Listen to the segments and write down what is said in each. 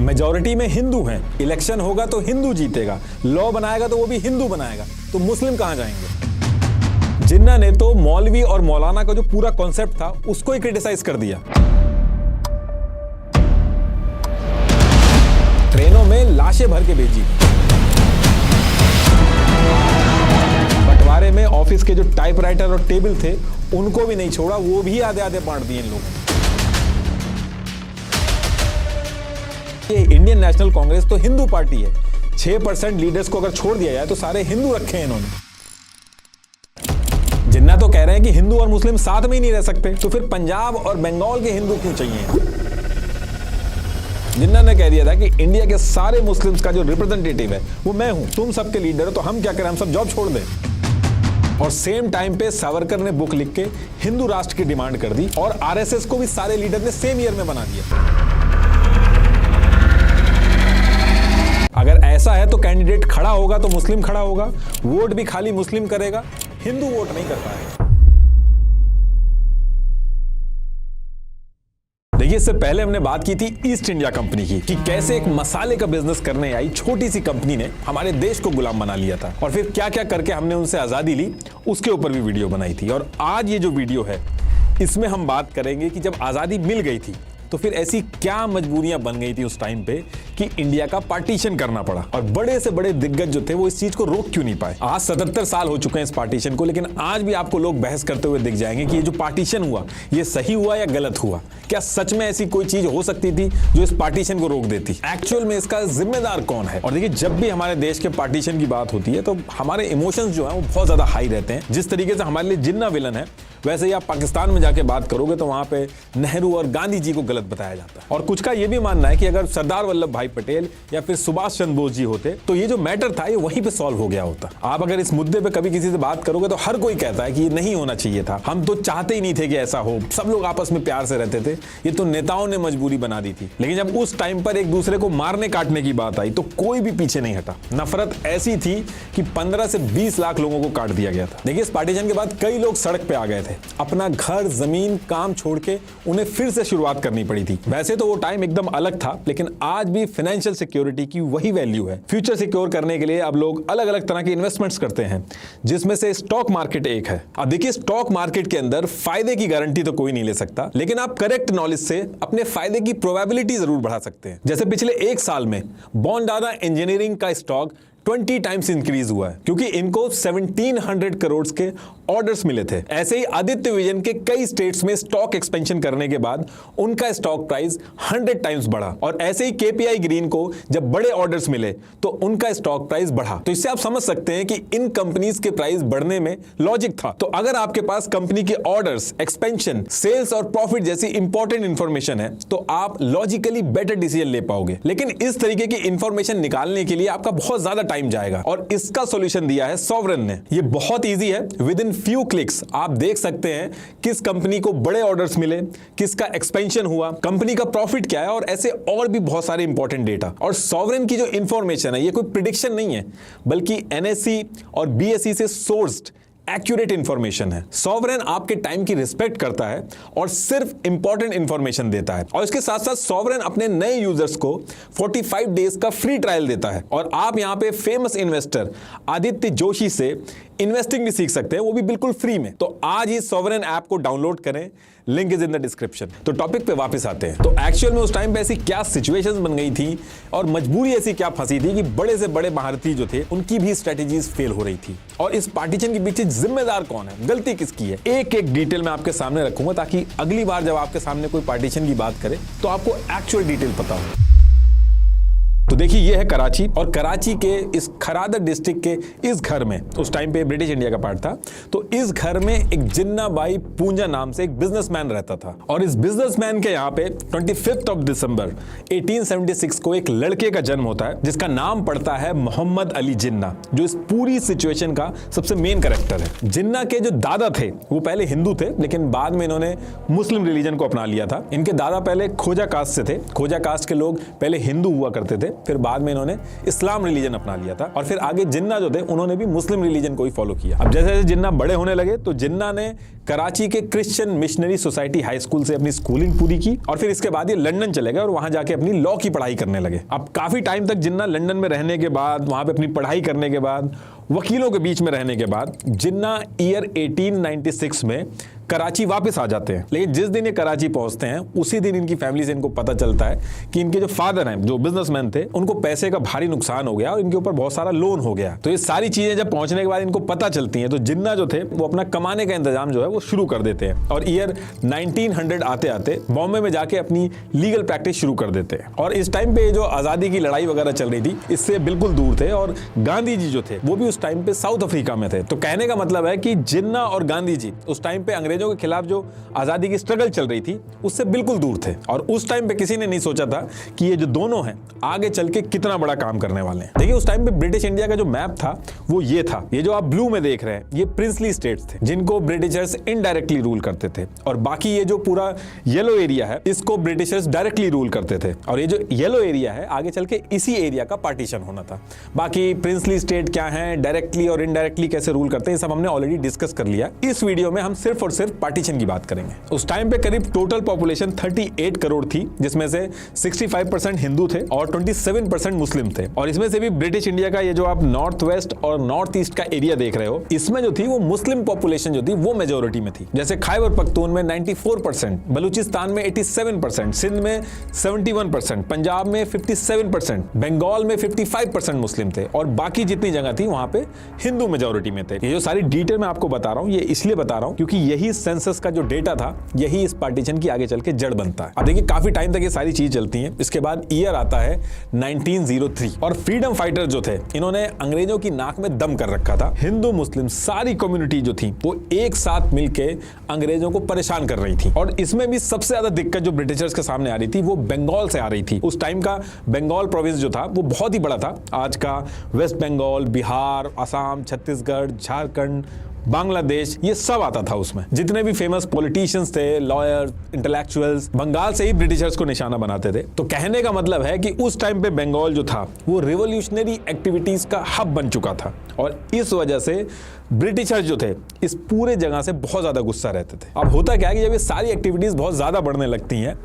Majority में हिंदू हैं, election होगा तो हिंदू जीतेगा, लॉ बनाएगा तो वो भी हिंदू बनाएगा, तो मुस्लिम कहां जाएंगे। जिन्ना ने तो मौलवी और मौलाना का जो पूरा कॉन्सेप्ट था उसको ही क्रिटिसाइज कर दिया। ट्रेनों में लाशें भर के भेजी, बंटवारे में ऑफिस के जो टाइपराइटर और टेबल थे उनको भी नहीं छोड़ा, वो भी आधे आधे बांट दिए इन लोगों ने। ये इंडियन नेशनल कांग्रेस तो हिंदू पार्टी है, 6% लीडर्स को अगर छोड़ दिया जाए तो सारे हिंदू रखे हैं इन्होंने। जिन्ना तो कह रहे हैं कि हिंदू और मुस्लिम साथ में ही नहीं रह सकते, तो फिर पंजाब और बंगाल के हिंदू क्यों चाहिए। जिन्ना ने कह दिया था कि इंडिया के सारे मुस्लिम्स का जो रिप्रेजेंटेटिव है वो मैं हूं, तुम सबके लीडर हो, तो हम क्या करें, हम सब जॉब छोड़ दें। और सेम टाइम पे सावरकर ने बुक लिख के हिंदू राष्ट्र की डिमांड कर दी और आरएसएस को भी सारे लीडर ने सेम ईयर में बना दिया। अगर ऐसा है तो कैंडिडेट खड़ा होगा तो मुस्लिम खड़ा होगा, वोट भी खाली मुस्लिम करेगा, हिंदू वोट नहीं कर पाएगा। देखिए, इससे पहले हमने बात की थी ईस्ट इंडिया कंपनी की कि कैसे एक मसाले का बिजनेस करने आई छोटी सी कंपनी ने हमारे देश को गुलाम बना लिया था और फिर क्या क्या करके हमने उनसे आजादी ली, उसके ऊपर भी वीडियो बनाई थी। और आज ये जो वीडियो है इसमें हम बात करेंगे कि जब आजादी मिल गई थी तो फिर ऐसी क्या मजबूरियां बन गई थी उस टाइम पे कि इंडिया का पार्टीशन करना पड़ा, और बड़े से बड़े दिग्गज जो थे वो इस चीज को रोक क्यों नहीं पाए। आज 77 साल हो चुके हैं इस पार्टीशन को, लेकिन आज भी आपको लोग बहस करते हुए दिख जाएंगे कि ये जो पार्टीशन हुआ ये सही हुआ या गलत हुआ, क्या सच में ऐसी कोई चीज हो सकती थी जो इस पार्टीशन को रोक देती, एक्चुअल में इसका जिम्मेदार कौन है। और देखिए, जब भी हमारे देश के पार्टीशन की बात होती है तो हमारे इमोशंस जो है वो बहुत ज्यादा हाई रहते हैं। जिस तरीके से हमारे लिए जिन्ना विलन है, वैसे ही आप पाकिस्तान में जाके बात करोगे तो वहां पे नेहरू और गांधी जी को गलत बताया जाता है। और कुछ का ये भी मानना है कि अगर सरदार वल्लभ भाई पटेल या फिर सुभाष चंद्र बोस जी होते तो ये जो मैटर था ये वहीं पे सॉल्व हो गया होता। आप अगर इस मुद्दे पे कभी किसी से बात करोगे तो हर कोई कहता है कि ये नहीं होना चाहिए था, हम तो चाहते ही नहीं थे कि ऐसा हो, सब लोग आपस में प्यार से रहते थे, ये तो नेताओं ने मजबूरी बना दी थी। लेकिन जब उस टाइम पर एक दूसरे को मारने काटने की बात आई तो कोई भी पीछे नहीं हटा। नफरत ऐसी थी कि 15 से 20 लाख लोगों को काट दिया गया था। देखिए, इस पार्टीशन के बाद कई लोग सड़क पे आ गए थे, अपना घर जमीन काम छोड़ के उन्हें फिर से शुरुआत करनी पड़ी थी। वैसे तो वो टाइम एकदम अलग था, लेकिन आज भी फाइनेंशियल सिक्योरिटी की वही वैल्यू है। फ्यूचर सिक्योर करने के लिए अब लोग अलग अलग तरह के इन्वेस्टमेंट्स करते हैं, जिसमें से स्टॉक मार्केट एक है। अब देखिए, स्टॉक मार्केट के अंदर फायदे की गारंटी तो कोई नहीं ले सकता, लेकिन आप करेक्ट नॉलेज से अपने फायदे की प्रोबेबिलिटी जरूर बढ़ा सकते हैं। जैसे पिछले एक साल में बॉन्डाना इंजीनियरिंग का स्टॉक 20 टाइम्स इंक्रीज हुआ है, क्योंकि इनको 1700 करोड़ के ऑर्डर्स मिले थे। ऐसे ही आदित्य विजन के कई स्टेट्स में स्टॉक एक्सपेंशन करने के बाद उनका स्टॉक प्राइस 100 टाइम्स बढ़ा। और ऐसे ही केपीआई ग्रीन को जब बड़े ऑर्डर्स मिले तो उनका स्टॉक प्राइस बढ़ा। तो इससे आप समझ सकते हैं कि इन कंपनीज के प्राइस बढ़ने में लॉजिक था। तो अगर आपके पास कंपनी के ऑर्डर्स, एक्सपेंशन, सेल्स और प्रॉफिट जैसी इंपॉर्टेंट इंफॉर्मेशन है तो आप लॉजिकली बेटर डिसीजन ले पाओगे। लेकिन इस तरीके की इंफॉर्मेशन निकालने के लिए आपका बहुत ज्यादा टाइम जाएगा, और इसका सॉल्यूशन दिया है सॉवरेन ने। ये बहुत इजी है, विद इन फ्यू क्लिक्स आप देख सकते हैं किस कंपनी को बड़े ऑर्डर्स मिले, किसका एक्सपेंशन हुआ, कंपनी का प्रॉफिट क्या है, और ऐसे और भी बहुत सारे इंपॉर्टेंट डेटा। और सॉवरेन की जो इंफॉर्मेशन है ये कोई प्रिडिक्शन नहीं है, बल्कि एनएसई और बीएसई से सोर्स्ड एक्यूरेट इंफॉर्मेशन है। सॉवरेन आपके टाइम की रिस्पेक्ट करता है और सिर्फ इंपॉर्टेंट इंफॉर्मेशन देता है। और इसके साथ साथ सॉवरेन अपने नए यूजर्स को 45 डेज का फ्री ट्रायल देता है। और आप यहां पे फेमस इन्वेस्टर आदित्य जोशी से इन्वेस्टिंग भी सीख सकते हैं, वो भी बिल्कुल फ्री में। तो आज ही सॉवरेन ऐप को डाउनलोड करें, link is in the description. तो टॉपिक पे वापस आते हैं। तो एक्चुअल में उस टाइम पे ऐसी क्या सिचुएशंस बन गई थी और मजबूरी ऐसी क्या फंसी थी कि बड़े से बड़े भारतीय जो थे उनकी भी स्ट्रेटेजीज फेल हो रही थी। और इस पार्टीशन के पीछे जिम्मेदार कौन है, गलती किसकी है, एक एक डिटेल मैं आपके सामने रखूंगा, ताकि अगली बार जब आपके सामने कोई पार्टीशन की बात करे तो आपको एक्चुअल डिटेल पता हो। तो देखिए, ये है कराची, और कराची के इस खरादर डिस्ट्रिक्ट के इस घर में, उस टाइम पे ब्रिटिश इंडिया का पार्ट था, तो इस घर में एक जिन्ना बाई पूंजा नाम से एक बिजनेसमैन रहता था। और इस बिजनेसमैन के यहाँ पे 25 दिसंबर 1876 को एक लड़के का जन्म होता है जिसका नाम पड़ता है मोहम्मद अली जिन्ना, जो इस पूरी सिचुएशन का सबसे मेन कैरेक्टर है। जिन्ना के जो दादा थे वो पहले हिंदू थे, लेकिन बाद में इन्होंने मुस्लिम रिलीजन को अपना लिया था। इनके दादा पहले खोजा कास्ट से थे। खोजा कास्ट के लोग पहले हिंदू हुआ करते थे, फिर बाद में इन्होंने इस्लाम रिलीजन अपना लिया था और फिर आगे जिन्ना जो थे उन्होंने भी मुस्लिम रिलीजन को ही फॉलो किया। अब जैसे जैसे जिन्ना बड़े होने लगे तो जिन्ना ने कराची के Christian missionary society high school से अपनी स्कूलिंग पूरी की और फिर इसके बाद ये लंदन चले गए और वहां जाके अपनी लॉ की पढ़ाई करने लगे। अब काफी टाइम तक जिन्ना लंदन में रहने के बाद, वहां पे अपनी पढ़ाई करने के बाद, वकीलों के बीच में रहने के बाद जिन्ना ईयर 1896 में कराची वापस आ जाते हैं। लेकिन जिस दिन ये कराची पहुंचते हैं उसी दिन इनकी फैमिली से इनको पता चलता है कि इनके जो फादर हैं, जो बिजनेसमैन थे, उनको पैसे का भारी नुकसान हो गया और इनके ऊपर बहुत सारा लोन हो गया। तो ये सारी चीजें जब पहुंचने के बाद इनको पता चलती हैं तो जिन्ना जो थे वो अपना कमाने का इंतजाम जो है वो शुरू कर देते हैं और ईयर 1900 आते आते बॉम्बे में जाके अपनी लीगल प्रैक्टिस शुरू कर देते हैं। और इस टाइम पे जो आजादी की लड़ाई वगैरह चल रही थी इससे बिल्कुल दूर थे और गांधी जी जो थे वो भी उस टाइम पे साउथ अफ्रीका में थे। तो कहने का मतलब है कि जिन्ना और गांधी जी उस टाइम पे अंग्रेजों के खिलाफ जो आजादी की स्ट्रगल चल रही थी उससे बिल्कुल दूर थे और उस टाइम पे किसी ने नहीं सोचा था कि ये जो दोनों हैं आगे चल के कितना बड़ा काम करने वाले हैं। देखिए उस टाइम पे ब्रिटिश इंडिया का जो मैप था वो ये था। ये जो आप ब्लू में देख रहे हैं ये प्रिंसली स्टेट्स थे जिनको ब्रिटिशर्स इनडायरेक्टली रूल करते थे और बाकी ये जो पूरा येलो एरिया है इसको ब्रिटिशर्स डायरेक्टली रूल करते थे और ये जो येलो एरिया है आगे चल के इसी एरिया का पार्टीशन होना था। बाकी प्रिंसली स्टेट क्या है, डायरेक्टली और इनडायरेक्टली कैसे रूल करते हैं, सब हमने ऑलरेडी डिस्कस कर लिया। इस वीडियो में हम सिर्फ और सिर्फ पार्टीशन की बात करेंगे। उस टाइम पे करीब टोटल पॉपुलेशन 38 करोड़ थी जिसमें से 65% हिंदू थे और 27% मुस्लिम थे और इसमें से भी ब्रिटिश इंडिया का ये जो आप नॉर्थ वेस्ट और नॉर्थ ईस्ट का एरिया देख रहे हो इसमें जो थी वो मुस्लिम पॉपुलेशन जो थी वो मेजोरिटी में थी। जैसे खैबर पख्तून में 94%, बलूचिस्तान में 87%, सिंध में 71%, पंजाब में 57%, बंगाल में 55% मुस्लिम थे और बाकी जितनी जगह थी वहां पे हिंदू मेजोरिटी में थे। ये जो सारी डिटेल मैं आपको बता रहा हूं ये इसलिए बता रहा हूं क्योंकि यही सेंसस का जो डेटा था यही इस पार्टीशन की आगे चल के जड़ बनता है। अब देखिए काफी टाइम तक ये सारी चीज चलती हैं। इसके बाद ईयर आता है 1903 और फ्रीडम फाइटर जो थे इन्होंने अंग्रेजों की नाक में दम कर रखा था। हिंदू मुस्लिम सारी कम्युनिटी जो थी वो एक साथ मिलके अंग्रेजों को परेशान कर रही थी और इसमें भी सबसे ज्यादा दिक्कत जो ब्रिटिशर्स के सामने आ रही थी वो बंगाल से आ रही थी। उस टाइम का बंगाल प्रोविंस जो था वो बहुत ही बड़ा था। आज का वेस्ट बंगाल, बिहार, असम, छत्तीसगढ़, झारखंड, बांग्लादेश ये सब आता था उसमें। जितने भी फेमस पॉलिटिशियंस थे, लॉयर्स, इंटेलेक्चुअल्स बंगाल से ही ब्रिटिशर्स को निशाना बनाते थे। तो कहने का मतलब है कि उस टाइम पे बंगाल जो था वो रिवॉल्यूशनरी एक्टिविटीज का हब बन चुका था और इस वजह से ब्रिटिशर्स जो थे इस पूरे जगह से बहुत ज्यादा गुस्सा रहते थे। अब होता क्या है कि जब ये सारी एक्टिविटीज बहुत ज्यादा बढ़ने लगती हैं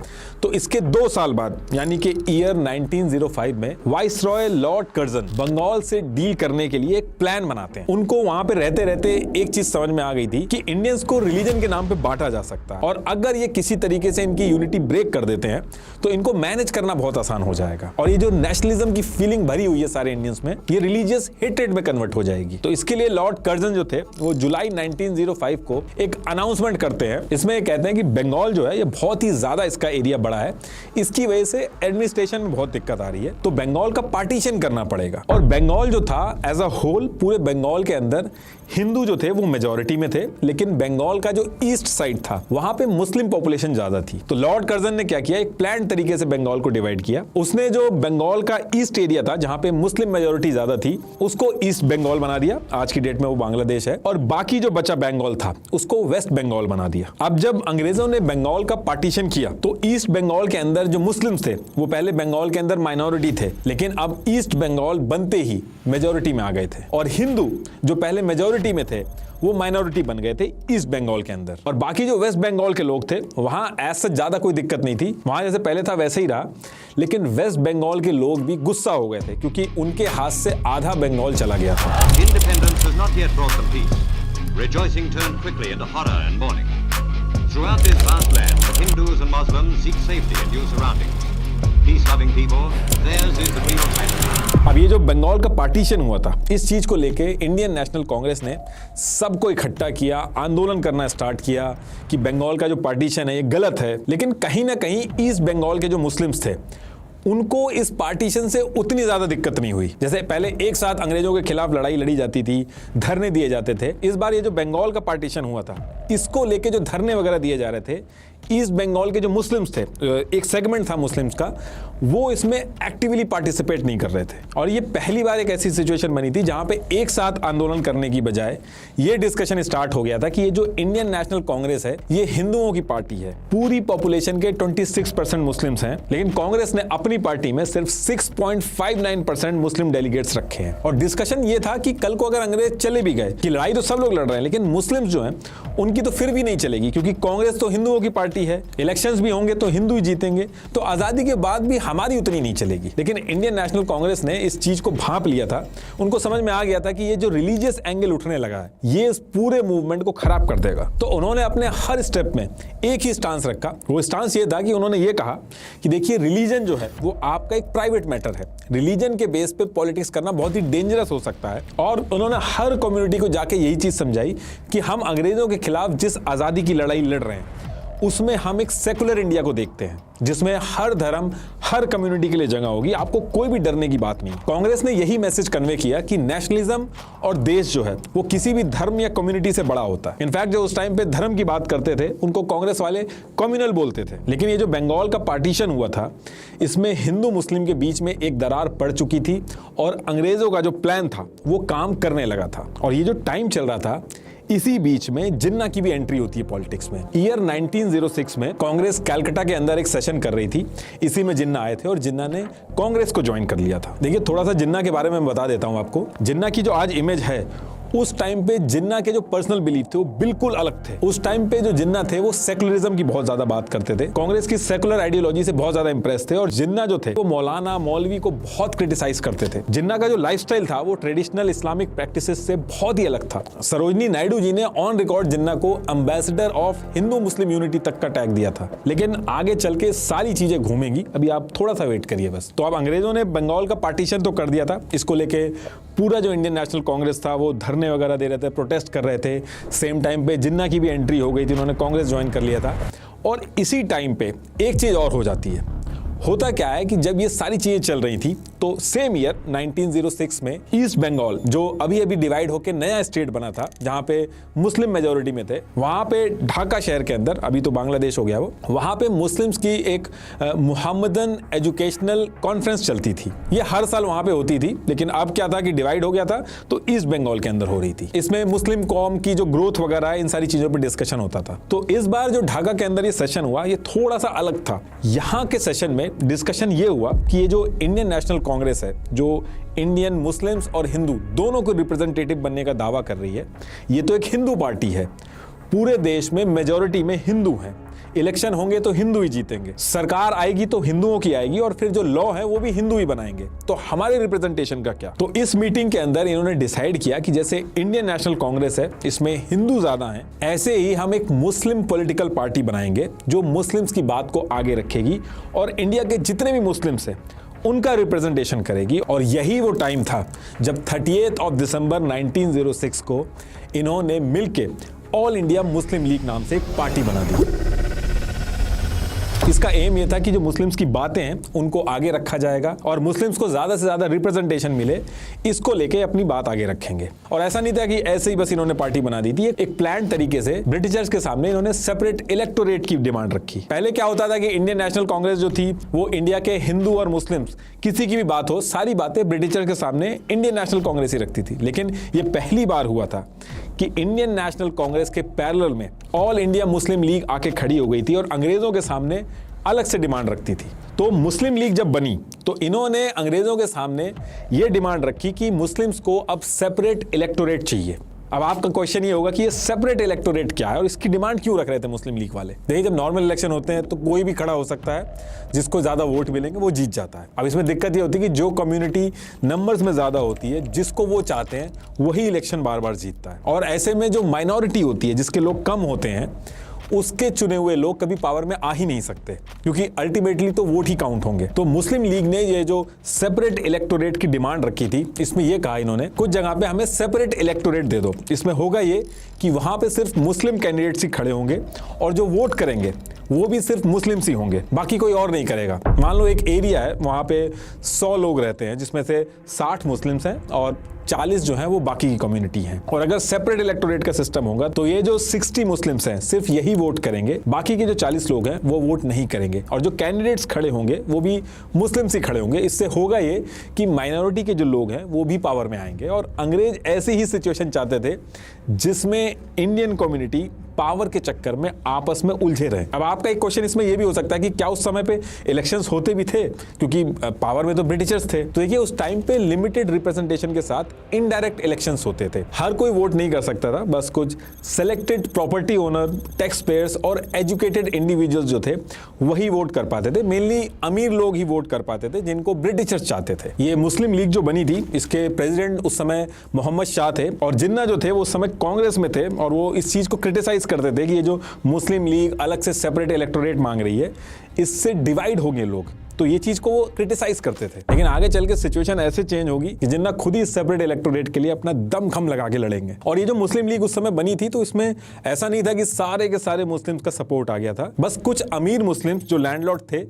तो इसके 2 साल बाद यानी कि ईयर 1905 में वाइसरॉय लॉर्ड कर्जन बंगाल से डील करने के लिए एक प्लान बनाते हैं। उनको वहां पे रहते रहते एक चीज समझ में आ गई थी कि इंडियंस को रिलीजन के नाम पे बांटा जा सकता है और अगर ये किसी तरीके से इनकी यूनिटी ब्रेक कर देते हैं तो इनको मैनेज करना बहुत आसान हो जाएगा और ये जो नेशनलिज्म की फीलिंग भरी हुई है सारे इंडियंस में ये रिलीजियस हेट्रेड में कन्वर्ट हो जाएगी। तो इसके लिए लॉर्ड कर्जन जो थे वो जुलाई 1905 को एक अनाउंसमेंट करते हैं। इसमें ये कहते हैं कि बंगाल जो है ये बहुत ही ज्यादा इसका एरिया बड़ा है, इसकी वजह से एडमिनिस्ट्रेशन में बहुत दिक्कत आ रही है तो बंगाल का पार्टीशन करना पड़ेगा। और बंगाल जो था एज अ होल पूरे बंगाल के अंदर हिंदू जो थे वो मेजॉरिटी में थे लेकिन बंगाल का जो ईस्ट साइड था वहां पे मुस्लिम पॉपुलेशन ज्यादा थी। तो लॉर्ड कर्जन ने क्या किया, एक प्लान तरीके से बंगाल को डिवाइड किया। उसने जो बंगाल का ईस्ट एरिया था जहां पे मुस्लिम मेजॉरिटी ज्यादा थी उसको ईस्ट बंगाल बना दिया, आज की डेट में वो बांग्लादेश है, और बाकी जो बचा बंगाल था उसको वेस्ट बंगाल बना दिया। अब जब अंग्रेजों ने बंगाल का पार्टीशन किया तो ईस्ट बंगाल के अंदर जो मुस्लिम्स थे वो पहले बंगाल के अंदर माइनॉरिटी थे लेकिन अब ईस्ट बंगाल बनते ही मेजॉरिटी में आ गए थे और हिंदू जो पहले मेजॉरिटी में थे वो माइनॉरिटी बन गए थे ईस्ट बंगाल के अंदर। और बाकी जो वेस्ट बंगाल के लोग थे वहां ऐसा ज्यादा कोई दिक्कत नहीं थी, वहां जैसे पहले था वैसे ही रहा, लेकिन वेस्ट बंगाल के लोग भी गुस्सा हो गए थे क्योंकि उनके हाथ से आधा बंगाल चला गया था। Independence has not yet brought them peace. Rejoicing turned quickly into horror and mourning. Throughout this vast land, the Hindus and Muslims seek safety in new surroundings. Peace-loving people, theirs is the real country. अब ये जो बंगाल का partition हुआ था इस चीज को लेके इंडियन नेशनल कांग्रेस ने सबको इकट्ठा किया, आंदोलन करना स्टार्ट किया कि बंगाल का जो पार्टीशन है ये गलत है। लेकिन कहीं ना कहीं ईस्ट बंगाल के जो मुस्लिम्स थे उनको इस पार्टीशन से उतनी ज्यादा दिक्कत नहीं हुई। जैसे पहले एक साथ अंग्रेजों के खिलाफ लड़ाई लड़ी जाती थी, धरने दिए जाते थे, इस बार ये जो बंगाल का पार्टीशन हुआ था इसको लेके जो धरने वगैरह दिए जा रहे थे, ईस्ट बंगाल के जो मुस्लिम्स थे, एक सेगमेंट था मुस्लिम्स का, वो इसमें एक्टिवली पार्टिसिपेट नहीं कर रहे थे। और ये पहली बार एक ऐसी सिचुएशन बनी थी जहां पे एक साथ आंदोलन करने की बजाय ये डिस्कशन स्टार्ट हो गया था कि ये जो इंडियन नेशनल कांग्रेस है ये हिंदुओं की पार्टी है। पूरी पॉपुलेशन के 26% मुस्लिम्स हैं, लेकिन कांग्रेस ने अपनी पार्टी में सिर्फ 6.59% मुस्लिम डेलीगेट्स रखे हैं। और डिस्कशन ये था कि कल को अगर अंग्रेज चले भी गए, कि लड़ाई तो सब लोग लड़ रहे हैं, लेकिन मुस्लिम्स जो हैं उनकी तो फिर भी नहीं चलेगी, क्योंकि कांग्रेस तो हिंदुओं की पार्टी है, इलेक्शंस भी होंगे तो हिंदू ही जीतेंगे, तो आजादी के बाद भी हमारी उतनी नहीं चलेगी। लेकिन इंडियन नेशनल कांग्रेस ने इस चीज को भांप लिया था। उनको समझ में आ गया था कि ये जो रिलीजियस एंगल उठने लगा है ये इस पूरे मूवमेंट को खराब कर देगा। तो उन्होंने अपने हर स्टेप में एक ही स्टांस रखा। वो स्टांस ये था कि उन्होंने ये कहा कि देखिए, रिलीजन जो है वो आपका एक प्राइवेट मैटर है, रिलीजन के बेस पे पॉलिटिक्स करना बहुत ही डेंजरस हो सकता है। और उन्होंने हर कम्युनिटी को जाके यही चीज समझाई कि हम अंग्रेजों के खिलाफ जिस आजादी की लड़ाई लड़ रहे हैं उसमें हम एक सेकुलर इंडिया को देखते हैं, जिसमें हर धर्म, हर कम्युनिटी के लिए जगह होगी, आपको कोई भी डरने की बात नहीं। कांग्रेस ने यही मैसेज कन्वे किया कि नेशनलिज्म और देश जो है वो किसी भी धर्म या कम्युनिटी से बड़ा होता है। इनफैक्ट जो उस टाइम पे धर्म की बात करते थे उनको कांग्रेस वाले कम्युनल बोलते थे। लेकिन ये जो बंगाल का पार्टीशन हुआ था, इसमें हिंदू मुस्लिम के बीच में एक दरार पड़ चुकी थी और अंग्रेजों का जो प्लान था वो काम करने लगा था। और ये जो टाइम चल रहा था, इसी बीच में जिन्ना की भी एंट्री होती है पॉलिटिक्स में। ईयर 1906 में कांग्रेस कलकत्ता के अंदर एक सेशन कर रही थी, इसी में जिन्ना आए थे और जिन्ना ने कांग्रेस को ज्वाइन कर लिया था। देखिए, थोड़ा सा जिन्ना के बारे में बता देता हूं आपको। जिन्ना की जो आज इमेज है, उस टाइम पे जिन्ना के जो पर्सनल बिलीफ थे वो बिल्कुल अलग थे। उस टाइम पे जो जिन्ना थे वो सेकुलरिज्म की बहुत ज्यादा बात करते थे, कांग्रेस की सेकुलर आइडियोलॉजी से बहुत ज्यादा इंप्रेस थे। और जिन्ना जो थे वो मौलाना, मौलवी को बहुत क्रिटिसाइज करते थे। जिन्ना का जो लाइफस्टाइल था वो ट्रेडिशनल इस्लामिक प्रैक्टिसेस से बहुत ही अलग था। सरोजनी नायडू जी ने ऑन रिकॉर्ड जिन्ना को ambassador of Hindu Muslim unity तक का टैग दिया था। लेकिन आगे चल के सारी चीजें घूमेंगी, अभी आप थोड़ा सा वेट करिए बस। तो अब अंग्रेजों ने बंगाल का पार्टीशन तो कर दिया था, इसको लेके पूरा जो इंडियन नेशनल कांग्रेस था वो धरने वगैरह दे रहे थे, प्रोटेस्ट कर रहे थे। सेम टाइम पे जिन्ना की भी एंट्री हो गई थी, उन्होंने कांग्रेस ज्वाइन कर लिया था। और इसी टाइम पे एक चीज और हो जाती है। होता क्या है कि जब ये सारी चीजें चल रही थी तो सेम ईयर 1906 में ईस्ट बंगाल, जो अभी अभी डिवाइड होकर नया स्टेट बना था जहां पे मुस्लिम मेजोरिटी में थे, वहां पे ढाका शहर के अंदर, अभी तो बांग्लादेश हो गया वो, वहां पे मुस्लिम्स की एक मुहम्मदन एजुकेशनल कॉन्फ्रेंस चलती थी। ये हर साल वहां पे होती थी, लेकिन अब क्या था कि डिवाइड हो गया था तो ईस्ट बंगाल के अंदर हो रही थी। इसमें मुस्लिम कौम की जो ग्रोथ वगैरह है, इन सारी चीजों पर डिस्कशन होता था। तो इस बार जो ढाका के अंदर ये सेशन हुआ, ये थोड़ा सा अलग था। यहाँ के सेशन में डिस्कशन ये हुआ कि ये जो इंडियन नेशनल कांग्रेस है, जो इंडियन मुस्लिम्स और हिंदू दोनों को रिप्रेजेंटेटिव बनने का दावा कर रही है, ये तो एक हिंदू पार्टी है। पूरे देश में मेजॉरिटी में हिंदू हैं, इलेक्शन होंगे तो हिंदू ही जीतेंगे, सरकार आएगी तो हिंदुओं की आएगी और फिर जो लॉ है वो भी हिंदू ही बनाएंगे, तो हमारे रिप्रेजेंटेशन का क्या। तो इस मीटिंग के अंदर इन्होंने डिसाइड किया कि जैसे इंडियन नेशनल कांग्रेस है, इसमें हिंदू ज्यादा हैं, ऐसे ही हम एक मुस्लिम पॉलिटिकल पार्टी बनाएंगे जो मुस्लिम्स की बात को आगे रखेगी और इंडिया के जितने भी मुस्लिम्स हैं उनका रिप्रेजेंटेशन करेगी। और यही वो टाइम था जब 30 दिसंबर 1906 को इन्होंने मिलके ऑल इंडिया मुस्लिम लीग नाम से एक पार्टी बना दी। इसका एम यह था कि जो मुस्लिम्स की बातें हैं उनको आगे रखा जाएगा और मुस्लिम्स को ज्यादा से ज्यादा रिप्रेजेंटेशन मिले, इसको लेके अपनी बात आगे रखेंगे। और ऐसा नहीं था कि ऐसे ही बस इन्होंने पार्टी बना दी थी, एक प्लान तरीके से ब्रिटिशर्स के सामने इन्होंने सेपरेट इलेक्टोरेट की डिमांड रखी। पहले क्या होता था कि इंडियन नेशनल कांग्रेस जो थी वो इंडिया के हिंदू और मुस्लिम्स किसी की भी बात हो, सारी बातें ब्रिटिशर्स के सामने इंडियन नेशनल कांग्रेस ही रखती थी। लेकिन ये पहली बार हुआ था कि इंडियन नेशनल कांग्रेस के पैरेलल में ऑल इंडिया मुस्लिम लीग आके खड़ी हो गई थी और अंग्रेजों के सामने अलग से डिमांड रखती थी। तो मुस्लिम लीग जब बनी तो इन्होंने अंग्रेजों के सामने ये डिमांड रखी कि मुस्लिम्स को अब सेपरेट इलेक्टोरेट चाहिए। अब आपका क्वेश्चन ये होगा कि ये सेपरेट इलेक्टोरेट क्या है और इसकी डिमांड क्यों रख रहे थे मुस्लिम लीग वाले। देखिए, जब नॉर्मल इलेक्शन होते हैं तो कोई भी खड़ा हो सकता है, जिसको ज्यादा वोट मिलेंगे वो जीत जाता है। अब इसमें दिक्कत ये होती है कि जो कम्युनिटी नंबर्स में ज्यादा होती है, जिसको वो चाहते हैं वही इलेक्शन बार बार जीतता है। और ऐसे में जो माइनॉरिटी होती है, जिसके लोग कम होते हैं, उसके चुने हुए लोग कभी पावर में आ ही नहीं सकते, क्योंकि अल्टीमेटली तो वोट ही काउंट होंगे। तो मुस्लिम लीग ने ये जो सेपरेट इलेक्टोरेट की डिमांड रखी थी, इसमें ये कहा इन्होंने कुछ जगह पे हमें सेपरेट इलेक्टोरेट दे दो। इसमें होगा ये कि वहां पे सिर्फ मुस्लिम कैंडिडेट्स ही खड़े होंगे और जो वोट करेंगे वो भी सिर्फ मुस्लिम्स ही होंगे, बाकी कोई और नहीं करेगा। मान लो एक एरिया है, वहां पे 100 लोग रहते हैं, जिसमें से 60 मुस्लिम्स हैं और 40 जो है वो बाकी की कम्युनिटी है। और अगर सेपरेट इलेक्टोरेट का सिस्टम होगा तो ये जो 60 मुस्लिम्स हैं सिर्फ यही वोट करेंगे, बाकी के जो 40 लोग हैं वो वोट नहीं करेंगे, और जो कैंडिडेट्स खड़े होंगे वो भी मुस्लिम्स ही खड़े होंगे। इससे होगा ये कि माइनॉरिटी के जो लोग हैं वो भी पावर में आएंगे। और अंग्रेज ऐसी ही सिचुएशन चाहते थे जिसमें इंडियन कम्युनिटी पावर के चक्कर में आपस में उलझे रहे। अब आपका एक क्वेश्चन इसमें यह भी हो सकता है कि क्या उस समय पे इलेक्शंस होते भी थे, क्योंकि पावर में तो ब्रिटिशर्स थे। तो देखिए उस टाइम पे लिमिटेड रिप्रेजेंटेशन के साथ इनडायरेक्ट इलेक्शंस होते थे। हर कोई वोट नहीं कर सकता था, बस कुछ selected property owner, tax payers और एजुकेटेड इंडिविजुअल्स जो थे वही वोट कर पाते थे। मेनली अमीर लोग ही वोट कर पाते थे जिनको ब्रिटिशर्स चाहते थे। ये मुस्लिम लीग जो बनी थी इसके प्रेसिडेंट उस समय मोहम्मद शाह थे, और जिन्ना जो थे वो उस समय कांग्रेस में थे, और वो इस चीज को क्रिटिसाइज करते थे कि ये जो मुस्लिम लीग अलग से सेपरेट इलेक्टोरेट मांग रही है इससे डिवाइड होंगे लोग। तो ये चीज को वो क्रिटिसाइज करते थे। लेकिन आगे चल के सिचुएशन ऐसे चेंज होगी कि जिन्ना खुद ही सेपरेट इलेक्टोरेट के लिए अपना दम खम लगा के लड़ेंगे। और ये जो मुस्लिम लीग उस समय बनी थी तो इसमें ऐसा नहीं था कि सारे के सारे मुस्लिम्स का सपोर्ट आ गया था, बस कुछ अमीर मुस्लिम्स जो लैंडलॉर्ड थे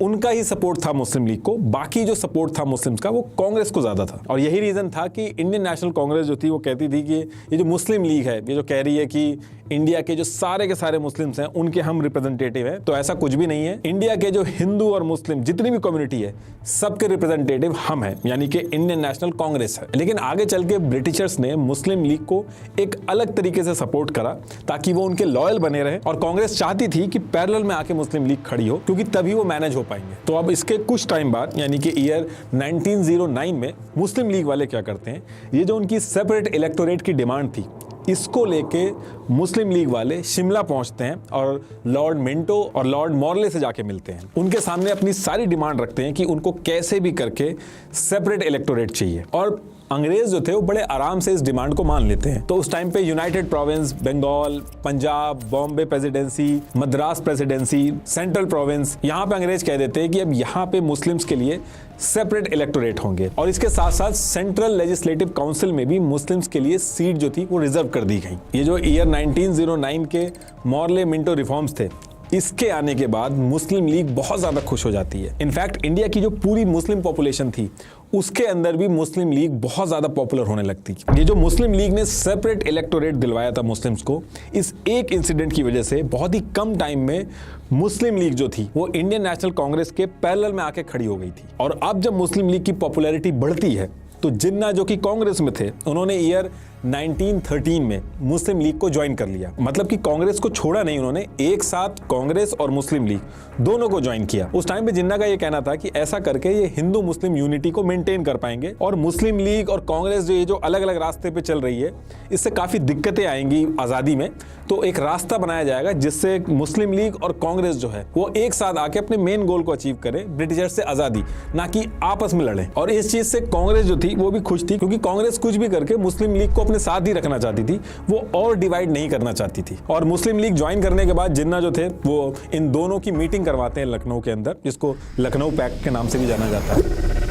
उनका ही सपोर्ट था मुस्लिम लीग को। बाकी जो सपोर्ट था मुस्लिम्स का वो कांग्रेस को ज्यादा था। और यही रीजन था कि इंडियन नेशनल कांग्रेस जो थी वो कहती थी कि ये जो मुस्लिम लीग है, ये जो कह रही है कि इंडिया के जो सारे के सारे मुस्लिम्स हैं उनके हम रिप्रेजेंटेटिव हैं, तो ऐसा कुछ भी नहीं है। इंडिया के जो हिंदू और मुस्लिम जितनी भी कम्युनिटी है सबके रिप्रेजेंटेटिव हम हैं, यानी कि इंडियन नेशनल कांग्रेस है। लेकिन आगे चल के ब्रिटिशर्स ने मुस्लिम लीग को एक अलग तरीके से सपोर्ट करा ताकि वो उनके लॉयल बने रहे, और कांग्रेस चाहती थी कि पैरेलल में आके मुस्लिम लीग खड़ी हो, क्योंकि तभी वो मैनेज हो पाएंगे। तो अब इसके कुछ टाइम बाद यानी कि ईयर 1909 में मुस्लिम लीग वाले क्या करते हैं, ये जो उनकी सेपरेट इलेक्टोरेट की डिमांड थी इसको लेके मुस्लिम लीग वाले शिमला पहुंचते हैं और लॉर्ड मिंटो और लॉर्ड मॉर्ले से जाके मिलते हैं। उनके सामने अपनी सारी डिमांड रखते हैं कि उनको कैसे भी करके सेपरेट इलेक्टोरेट चाहिए, और अंग्रेज जो थे वो बड़े आराम से इस डिमांड को मान लेते हैं। तो उस टाइम पे united province, Bengal, Punjab, Bombay presidency, Madras presidency, central province, यहाँ पे अंग्रेज कह देते हैं कि अब यहाँ पे मुस्लिम्स के लिए सेपरेट इलेक्टोरेट होंगे। और इसके साथ साथ सेंट्रल लेजिस्लेटिव काउंसिल में भी मुस्लिम्स के लिए सीट जो थी वो रिजर्व कर दी गई। ये जो ईयर 1909 के मॉर्ले मिंटो रिफॉर्म्स थे, इसके आने के बाद मुस्लिम लीग बहुत ज्यादा खुश हो जाती है। इनफैक्ट इंडिया की जो पूरी मुस्लिम पॉपुलेशन थी उसके अंदर भी मुस्लिम लीग बहुत ज्यादा पॉपुलर होने लगती। ये जो मुस्लिम लीग ने सेपरेट इलेक्टोरेट दिलवाया था मुस्लिम्स को, इस एक इंसिडेंट की वजह से बहुत ही कम टाइम में मुस्लिम लीग जो थी वो इंडियन नेशनल कांग्रेस के पैरेलल में आके खड़ी हो गई थी। और अब जब मुस्लिम लीग की पॉपुलैरिटी बढ़ती है तो जिन्ना जो कि कांग्रेस में थे उन्होंने ईयर 1913 में मुस्लिम लीग को ज्वाइन कर लिया। मतलब कि कांग्रेस को छोड़ा नहीं, उन्होंने एक साथ कांग्रेस और मुस्लिम लीग दोनों को ज्वाइन किया। उस टाइम पे जिन्ना का ये कहना था कि ऐसा करके ये हिंदू मुस्लिम यूनिटी को मेंटेन कर पाएंगे, और मुस्लिम लीग और कांग्रेस जो ये जो अलग अलग रास्ते पे चल रही है इससे काफी दिक्कतें आएंगी आजादी में। तो एक रास्ता बनाया जाएगा जिससे मुस्लिम लीग और कांग्रेस जो है वो एक साथ आके अपने मेन गोल को अचीव करें, ब्रिटिशर से आजादी, ना कि आपस में लड़े। और इस चीज से कांग्रेस जो थी वो भी खुश थी, क्योंकि कांग्रेस कुछ भी करके मुस्लिम लीग को अपने साथ ही रखना चाहती थी, वो और डिवाइड नहीं करना चाहती थी। और मुस्लिम लीग ज्वाइन करने के बाद जिन्ना जो थे वो इन दोनों की मीटिंग करवाते हैं लखनऊ के अंदर, जिसको लखनऊ पैक्ट के नाम से भी जाना जाता है।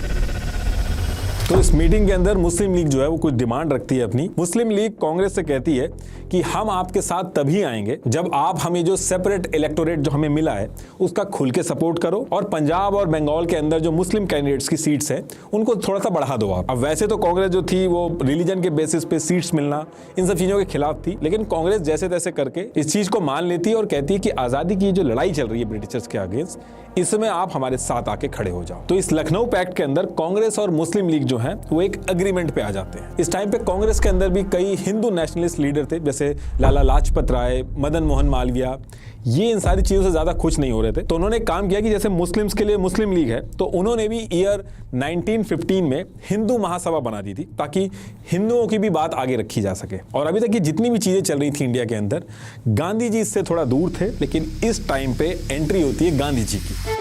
तो इस मीटिंग के अंदर मुस्लिम लीग जो है वो कुछ डिमांड रखती है अपनी। मुस्लिम लीग कांग्रेस से कहती है कि हम आपके साथ तभी आएंगे जब आप हमें जो सेपरेट इलेक्टोरेट जो हमें मिला है उसका खुल के सपोर्ट करो, और पंजाब और बंगाल के अंदर जो मुस्लिम कैंडिडेट्स की सीट्स हैं उनको थोड़ा सा बढ़ा दो आप। अब वैसे तो कांग्रेस जो थी वो रिलीजन के बेसिस पे सीट्स मिलना इन सब चीजों के खिलाफ थी, लेकिन कांग्रेस जैसे तैसे करके इस चीज को मान लेती है और कहती है कि आजादी की जो लड़ाई चल रही है ब्रिटिशर्स के अगेंस्ट, इसमें आप हमारे साथ आके खड़े हो जाओ। तो इस लखनऊ पैक्ट के अंदर कांग्रेस और मुस्लिम लीग जो है वो एक एग्रीमेंट पे आ जाते हैं। इस टाइम पे कांग्रेस के अंदर भी कई हिंदू नेशनलिस्ट लीडर थे, जैसे लाला लाजपत राय, मदन मोहन मालवीय, ये इन सारी चीजों से ज्यादा खुश नहीं हो रहे थे। तो उन्होंने काम किया कि जैसे मुस्लिम्स के लिए मुस्लिम लीग है, तो उन्होंने भी ईयर 1915 में हिंदू महासभा बना दी थी ताकि हिंदुओं की भी बात आगे रखी जा सके। और अभी तक ये जितनी भी चीजें चल रही थी इंडिया के अंदर, गांधी जी इससे थोड़ा दूर थे, लेकिन इस टाइम पे एंट्री होती है गांधी जी की।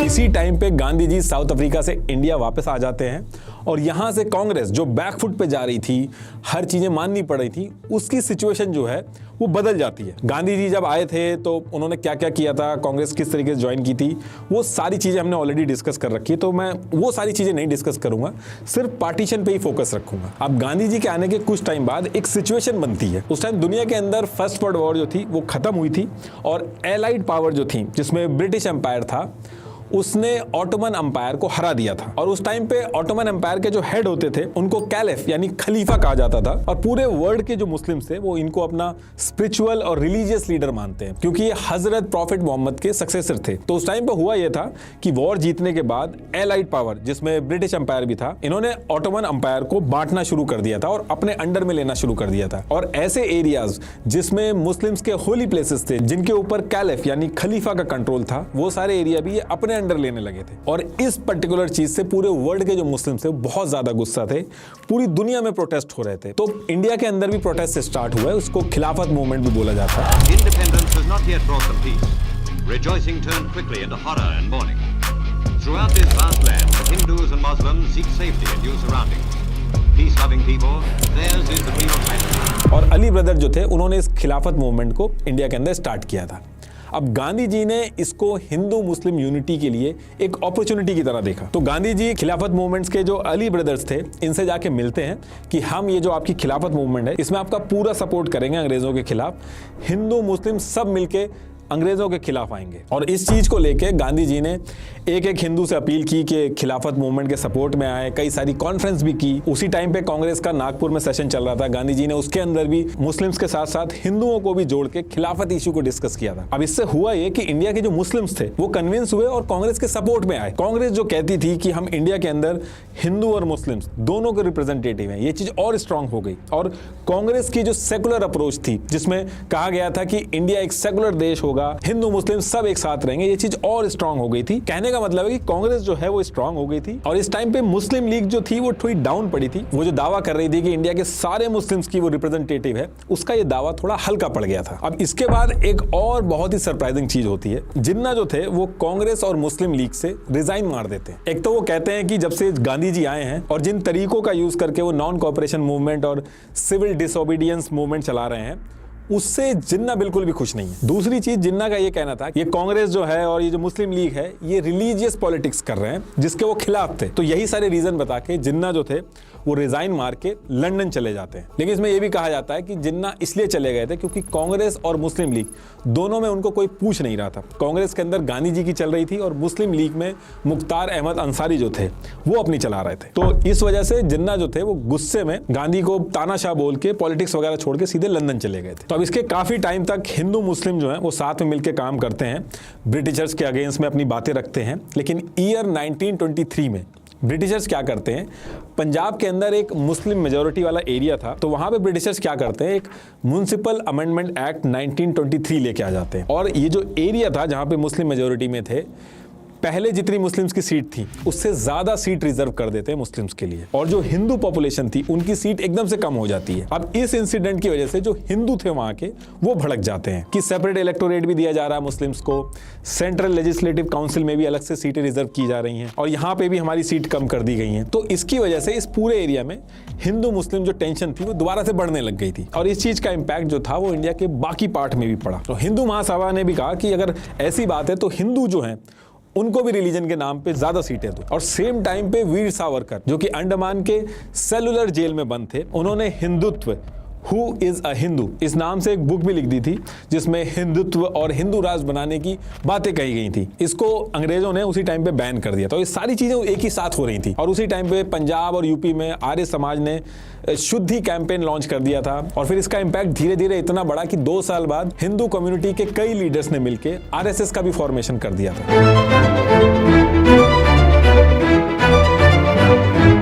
इसी टाइम पे गांधी जी साउथ अफ्रीका से इंडिया वापस आ जाते हैं, और यहां से कांग्रेस जो बैकफुट पे जा रही थी, हर चीजें माननी पड़ रही थी, उसकी सिचुएशन जो है वो बदल जाती है। गांधी जी जब आए थे तो उन्होंने क्या क्या किया था, कांग्रेस किस तरीके से ज्वाइन की थी, वो सारी चीजें हमने ऑलरेडी डिस्कस कर रखी है, तो मैं वो सारी चीजें नहीं डिस्कस करूंगा, सिर्फ पार्टीशन पे ही फोकस रखूंगा। अब गांधी जी के आने के कुछ टाइम बाद एक सिचुएशन बनती है। उस टाइम दुनिया के अंदर फर्स्ट वर्ल्ड वॉर जो थी वो खत्म हुई थी, और एलाइड पावर जो थी जिसमें ब्रिटिश एम्पायर था उसने ऑटोमन अंपायर को हरा दिया था। और उस टाइम पे ऑटोमन अंपायर के जो हेड होते थे उनको कैलिफ यानी खलीफा कहा जाता था, और पूरे वर्ल्ड के जो मुस्लिम्स थे वो इनको अपना स्पिरिचुअल और रिलीजियस लीडर मानते हैं, क्योंकि ये हजरत प्रॉफिट मोहम्मद के सक्सेसर थे। तो उस टाइम पे हुआ ये था कि वॉर जीतने के बाद एलाइड पावर, जिसमें ब्रिटिश अंपायर भी था, इन्होंने ऑटोमन अंपायर को बांटना शुरू कर दिया था और अपने अंडर में लेना शुरू कर दिया था। और ऐसे एरियाज जिसमें मुस्लिम्स के होली प्लेसेस थे, जिनके ऊपर कैलिफ यानी खलीफा का कंट्रोल था, वो सारे एरिया भी ये अपने अंडर लेने लगे थे। और इस पर्टिकुलर चीज से पूरे वर्ल्ड के जो मुस्लिम्स थे बहुत ज्यादा गुस्सा थे, पूरी दुनिया में प्रोटेस्ट हो रहे थे। तो इंडिया के अंदर भी प्रोटेस्ट स्टार्ट हुआ है, उसको खिलाफत मूवमेंट भी बोला जाता है। Independence has not yet brought them peace. Rejoicing turned quickly into horror and mourning. Throughout this vast land, the Hindus and Muslims seek safety in new surroundings. Peace-loving people, theirs is the real message. और Ali brother जो थे उन्होंने इस खिलाफत movement को India के अंदर start किया था। अब गांधी जी ने इसको हिंदू मुस्लिम यूनिटी के लिए एक अपॉर्चुनिटी की तरह देखा। तो गांधी जी खिलाफत मूवमेंट्स के जो अली ब्रदर्स थे इनसे जाके मिलते हैं कि हम ये जो आपकी खिलाफत मूवमेंट है इसमें आपका पूरा सपोर्ट करेंगे अंग्रेजों के खिलाफ, हिंदू मुस्लिम सब मिलके अंग्रेजों के खिलाफ आएंगे। और इस चीज को लेके गांधी जी ने एक एक हिंदू से अपील की कि खिलाफत मूवमेंट के सपोर्ट में आए, कई सारी कॉन्फ्रेंस भी की। उसी टाइम पे कांग्रेस का नागपुर में सेशन चल रहा था, गांधी जी ने उसके अंदर भी मुस्लिम्स के साथ साथ हिंदुओं को भी जोड़ के खिलाफत इशू को डिस्कस किया था। अब इससे हुआ ये कि इंडिया के जो मुस्लिम्स थे वो कन्विंस हुए और कांग्रेस के सपोर्ट में आए। कांग्रेस जो कहती थी कि हम इंडिया के अंदर हिंदू और मुस्लिम्स दोनों के रिप्रेजेंटेटिव हैं, ये चीज और स्ट्रांग हो गई। और कांग्रेस की जो सेकुलर अप्रोच थी, जिसमें कहा गया था कि इंडिया एक सेकुलर देश होगा, हिंदू मुस्लिम सब एक साथ रहेंगे, ये चीज और स्ट्रांग हो गई थी। कहने का मतलब है कि कांग्रेस जो है वो स्ट्रांग हो गई थी। और इस टाइम पे मुस्लिम लीग जो थी वो थोड़ी डाउन पड़ी थी। वो जो दावा कर रही थी कि इंडिया के सारे मुस्लिम्स की वो रिप्रेजेंटेटिव है, उसका ये दावा थोड़ा हल्का पड़ गया था। अब इसके बाद एक और बहुत ही सरप्राइजिंग चीज होती है, जिन्ना जो थे वो कांग्रेस और मुस्लिम लीग से रिजाइन मार देते हैं। एक तो वो कहते हैं कि जब से गांधी जी आए हैं और जिन तरीकों का यूज करके वो नॉन कोऑपरेशन मूवमेंट और सिविल डिसोबीडियंस मूवमेंट चला रहे हैं, उससे जिन्ना बिल्कुल भी खुश नहीं है। दूसरी चीज जिन्ना का ये कहना था, ये कांग्रेस जो है और ये जो मुस्लिम लीग है ये रिलीजियस पॉलिटिक्स कर रहे हैं जिसके वो खिलाफ थे। तो यही सारे रीजन बता के जिन्ना जो थे वो रिजाइन मार के लंदन चले जाते हैं। लेकिन इसमें यह भी कहा जाता है कि जिन्ना इसलिए चले गए थे क्योंकि कांग्रेस और मुस्लिम लीग दोनों में उनको कोई पूछ नहीं रहा था। कांग्रेस के अंदर गांधी जी की चल रही थी और मुस्लिम लीग में मुख्तार अहमद अंसारी जो थे वो अपनी चला रहे थे। तो इस वजह से जिन्ना जो थे वो गुस्से में गांधी को तानाशाह बोल के पॉलिटिक्स वगैरह छोड़ के सीधे लंदन चले गए थे। तो अब इसके काफी टाइम तक हिंदू मुस्लिम जो है वो साथ में मिलकर काम करते हैं, ब्रिटिशर्स के अगेंस्ट में अपनी बातें रखते हैं। लेकिन ईयर 1923 में ब्रिटिशर्स क्या करते हैं, पंजाब के अंदर एक मुस्लिम मेजोरिटी वाला एरिया था, तो वहां पे ब्रिटिशर्स क्या करते हैं, एक म्युनिसिपल अमेंडमेंट एक्ट 1923 लेके आ जाते हैं। और ये जो एरिया था जहां पे मुस्लिम मेजोरिटी में थे, पहले जितनी मुस्लिम्स की सीट थी उससे ज्यादा सीट रिजर्व कर देते हैं मुस्लिम्स के लिए, और जो हिंदू पॉपुलेशन थी उनकी सीट एकदम से कम हो जाती है। अब इस इंसिडेंट की वजह से जो हिंदू थे वहां के वो भड़क जाते हैं कि सेपरेट इलेक्टोरेट भी दिया जा रहा है मुस्लिम्स को, सेंट्रल लेजिस्लेटिव काउंसिल में भी अलग से सीटें रिजर्व की जा रही हैं और यहाँ पे भी हमारी सीट कम कर दी गई हैं। तो इसकी वजह से इस पूरे एरिया में हिंदू मुस्लिम जो टेंशन थी वो दोबारा से बढ़ने लग गई थी, और इस चीज का इंपैक्ट जो था वो इंडिया के बाकी पार्ट में भी पड़ा। तो हिंदू महासभा ने भी कहा कि अगर ऐसी बात है तो हिंदू जो है उनको भी रिलीजन के नाम पे ज्यादा सीटें दो। और सेम टाइम पे वीर सावरकर जो कि अंडमान के सेलुलर जेल में बंद थे, उन्होंने Hindutva who is a Hindu इस नाम से एक बुक भी लिख दी थी जिसमें हिंदुत्व और हिंदू राष्ट्र बनाने की बातें कही गई थी। इसको अंग्रेजों ने उसी टाइम पे बैन कर दिया। तो ये सारी चीजें एक ही साथ हो रही थी, और उसी टाइम पे पंजाब और यूपी में आर्य समाज ने शुद्धि कैंपेन लॉन्च कर दिया था। और फिर इसका इंपैक्ट धीरे धीरे इतना बड़ा कि 2 साल बाद हिंदू कम्युनिटी के कई लीडर्स ने मिलकर आरएसएस का भी फॉर्मेशन कर दिया था।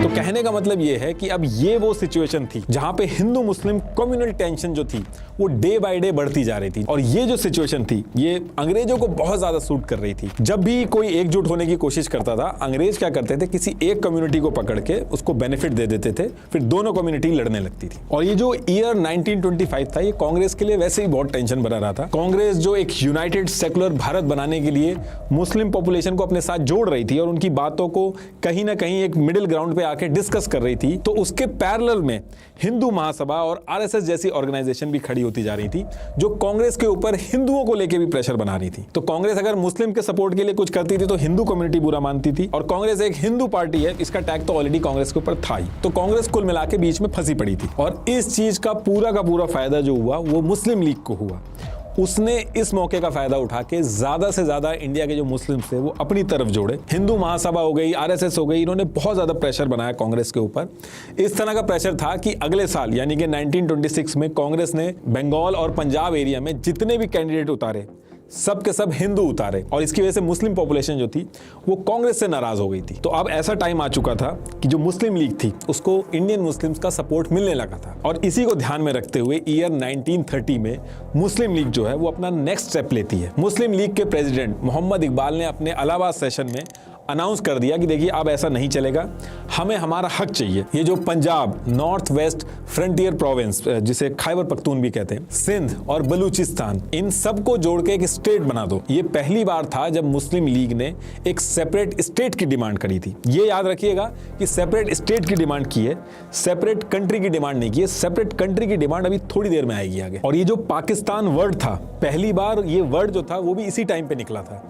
तो कहने का मतलब यह है कि अब ये वो सिचुएशन थी जहां पे हिंदू मुस्लिम कम्युनल टेंशन जो थी वो डे बाय डे बढ़ती जा रही थी, और ये जो सिचुएशन थी ये अंग्रेजों को बहुत ज्यादा सूट कर रही थी। जब भी कोई एकजुट होने की कोशिश करता था, अंग्रेज क्या करते थे, किसी एक कम्युनिटी को पकड़ के उसको बेनिफिट दे देते थे, फिर दोनों कम्युनिटी लड़ने लगती थी। और ये जो ईयर 1925 था ये कांग्रेस के लिए वैसे ही बहुत टेंशन बना रहा था। कांग्रेस जो एक यूनाइटेड सेकुलर भारत बनाने के लिए मुस्लिम पॉपुलेशन को अपने साथ जोड़ रही थी और उनकी बातों को कहीं ना कहीं एक मिडिल ग्राउंड पे आके डिस्कस कर रही थी, तो उसके पैरेलल में हिंदू महासभा और आरएसएस जैसी ऑर्गेनाइजेशन भी खड़ी होती जा रही थी जो कांग्रेस के ऊपर हिंदुओं को लेकर भी प्रेशर बना रही थी। तो कांग्रेस अगर मुस्लिम के सपोर्ट के लिए कुछ करती थी तो हिंदू कम्युनिटी बुरा मानती थी, और कांग्रेस एक हिंदू पार्टी है, इसका टैग तो ऑलरेडी कांग्रेस के ऊपर था ही। तो कांग्रेस कुल मिला के बीच में फंसी पड़ी थी, और इस चीज का पूरा फायदा जो हुआ वो मुस्लिम लीग को हुआ। उसने इस मौके का फायदा उठा के ज्यादा से ज्यादा इंडिया के जो मुस्लिम थे वो अपनी तरफ जोड़े। हिंदू महासभा हो गई, आरएसएस हो गई, इन्होंने बहुत ज्यादा प्रेशर बनाया कांग्रेस के ऊपर। इस तरह का प्रेशर था कि अगले साल यानी कि 1926 में कांग्रेस ने बंगाल और पंजाब एरिया में जितने भी कैंडिडेट उतारे सब के सब हिंदू उतारे, और इसकी वजह से मुस्लिम पॉपुलेशन जो थी वो कांग्रेस से नाराज हो गई थी। तो अब ऐसा टाइम आ चुका था कि जो मुस्लिम लीग थी उसको इंडियन मुस्लिम्स का सपोर्ट मिलने लगा था, और इसी को ध्यान में रखते हुए ईयर 1930 में मुस्लिम लीग जो है वो अपना नेक्स्ट स्टेप लेती है। मुस्लिम लीग के प्रेसिडेंट मोहम्मद इकबाल ने अपने इलाहाबाद सेशन में अनाउंस कर दिया कि देखिए अब ऐसा नहीं चलेगा, हमें हमारा हक चाहिए। ये जो Punjab, north west frontier province जिसे खैबर पख्तून भी कहते हैं, सिंध और बलूचिस्तान, इन सबको जोड़ के एक स्टेट बना दो। ये पहली बार था जब मुस्लिम लीग ने एक सेपरेट स्टेट की डिमांड करी थी। ये याद रखिएगा कि सेपरेट स्टेट की डिमांड की है, सेपरेट कंट्री की डिमांड नहीं की है। सेपरेट कंट्री की डिमांड अभी थोड़ी देर में आएगी आगे। और ये जो पाकिस्तान वर्ड था, पहली बार ये वर्ड जो था वो भी इसी टाइम पे निकला था।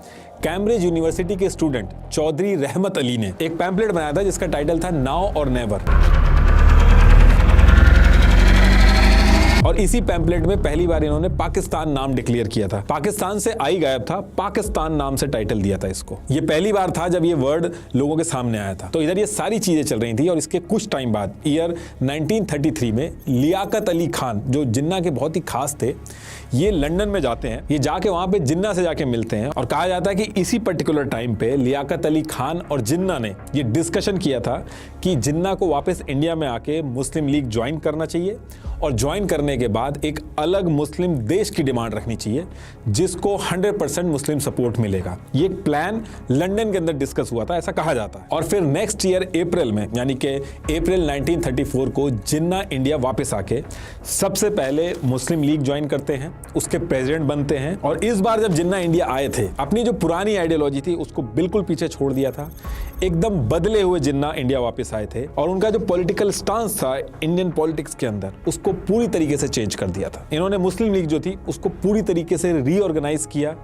कैम्ब्रिज यूनिवर्सिटी के स्टूडेंट चौधरी रहमत अली ने एक पैम्पलेट बनाया था जिसका टाइटल था नाउ और नेवर, और इसी पैम्पलेट में पहली बार इन्होंने पाकिस्तान नाम डिक्लेयर किया था। पाकिस्तान से आई गायब था, पाकिस्तान नाम से टाइटल दिया था इसको। ये पहली बार था जब ये वर्ड लोगों के सामने आया था। तो इधर ये सारी चीजें चल रही थी, और इसके कुछ टाइम बाद ईयर 1933 में लियाकत अली खान, जो जिन्ना के बहुत ही खास थे, ये लंदन में जाते हैं। ये जाके वहां पे जिन्ना से जाके मिलते हैं, और कहा जाता है कि इसी पर्टिकुलर टाइम पे लियाकत अली खान और जिन्ना ने ये डिस्कशन किया था कि जिन्ना को वापस इंडिया में आके मुस्लिम लीग ज्वाइन करना चाहिए, और ज्वाइन करने के बाद एक अलग मुस्लिम देश की डिमांड रखनी चाहिए जिसको 100% मुस्लिम सपोर्ट मिलेगा। ये प्लान लंदन के अंदर डिस्कस हुआ था, ऐसा कहा जाता है। और फिर नेक्स्ट ईयर अप्रैल में, यानी कि अप्रैल 1934 को जिन्ना इंडिया वापस आके सबसे पहले मुस्लिम लीग ज्वाइन करते हैं, उसके प्रेसिडेंट बनते हैं। और इस बार जब जिन्ना इंडिया आए थे, अपनी जो पुरानी आइडियोलॉजी थी उसको बिल्कुल पीछे छोड़ दिया था। एकदम बदले हुए जिन्ना इंडिया वापस आए थे, और उनका जो पॉलिटिकल स्टांस था इंडियन पॉलिटिक्स के अंदर उसको पूरी तरीके से चेंज कर दिया था। इन्होंने मुस्लिम लीग जो थी उसको पूरी तरीके से रीऑर्गेनाइज किया,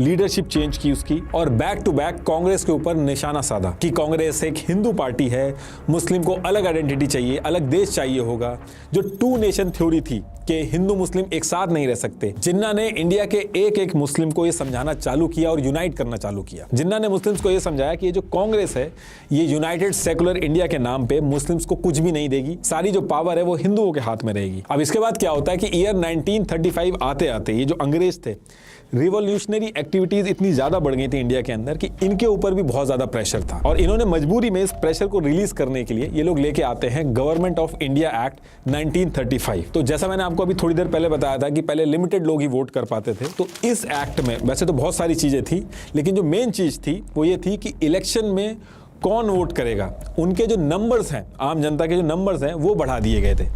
लीडरशिप चेंज की उसकी, और बैक टू बैक कांग्रेस के ऊपर निशाना साधा कि कांग्रेस एक हिंदू पार्टी है, मुस्लिम को अलग आइडेंटिटी चाहिए, अलग देश चाहिए होगा। जो टू नेशन थ्योरी थी कि हिंदू मुस्लिम एक साथ नहीं रह सकते, जिन्ना ने इंडिया के एक एक मुस्लिम को ये समझाना चालू किया और यूनाइट करना चालू किया। जिन्ना ने मुस्लिम्स को ये समझाया कि ये जो कांग्रेस है ये यूनाइटेड सेकुलर इंडिया के नाम पे मुस्लिम्स को कुछ भी नहीं देगी, सारी जो पावर है वो हिंदुओं के हाथ में रहेगी। अब इसके बाद क्या होता है कि ईयर 1935 आते आते ये जो अंग्रेज थे, रिवॉल्यूशनरी एक्टिविटीज इतनी ज्यादा बढ़ गई थी इंडिया के अंदर कि इनके ऊपर भी बहुत ज्यादा प्रेशर था, और इन्होंने मजबूरी में इस प्रेशर को रिलीज करने के लिए ये लोग लेके आते हैं गवर्नमेंट ऑफ इंडिया एक्ट 1935। तो जैसा मैंने आपको अभी थोड़ी देर पहले बताया था कि पहले लिमिटेड लोग ही वोट कर पाते थे, तो इस एक्ट में वैसे तो बहुत सारी चीजें थी, लेकिन जो मेन चीज थी वो ये थी कि इलेक्शन में कौन वोट करेगा, उनके जो नंबर्स हैं, आम जनता के जो नंबर्स हैं वो बढ़ा दिए गए थे।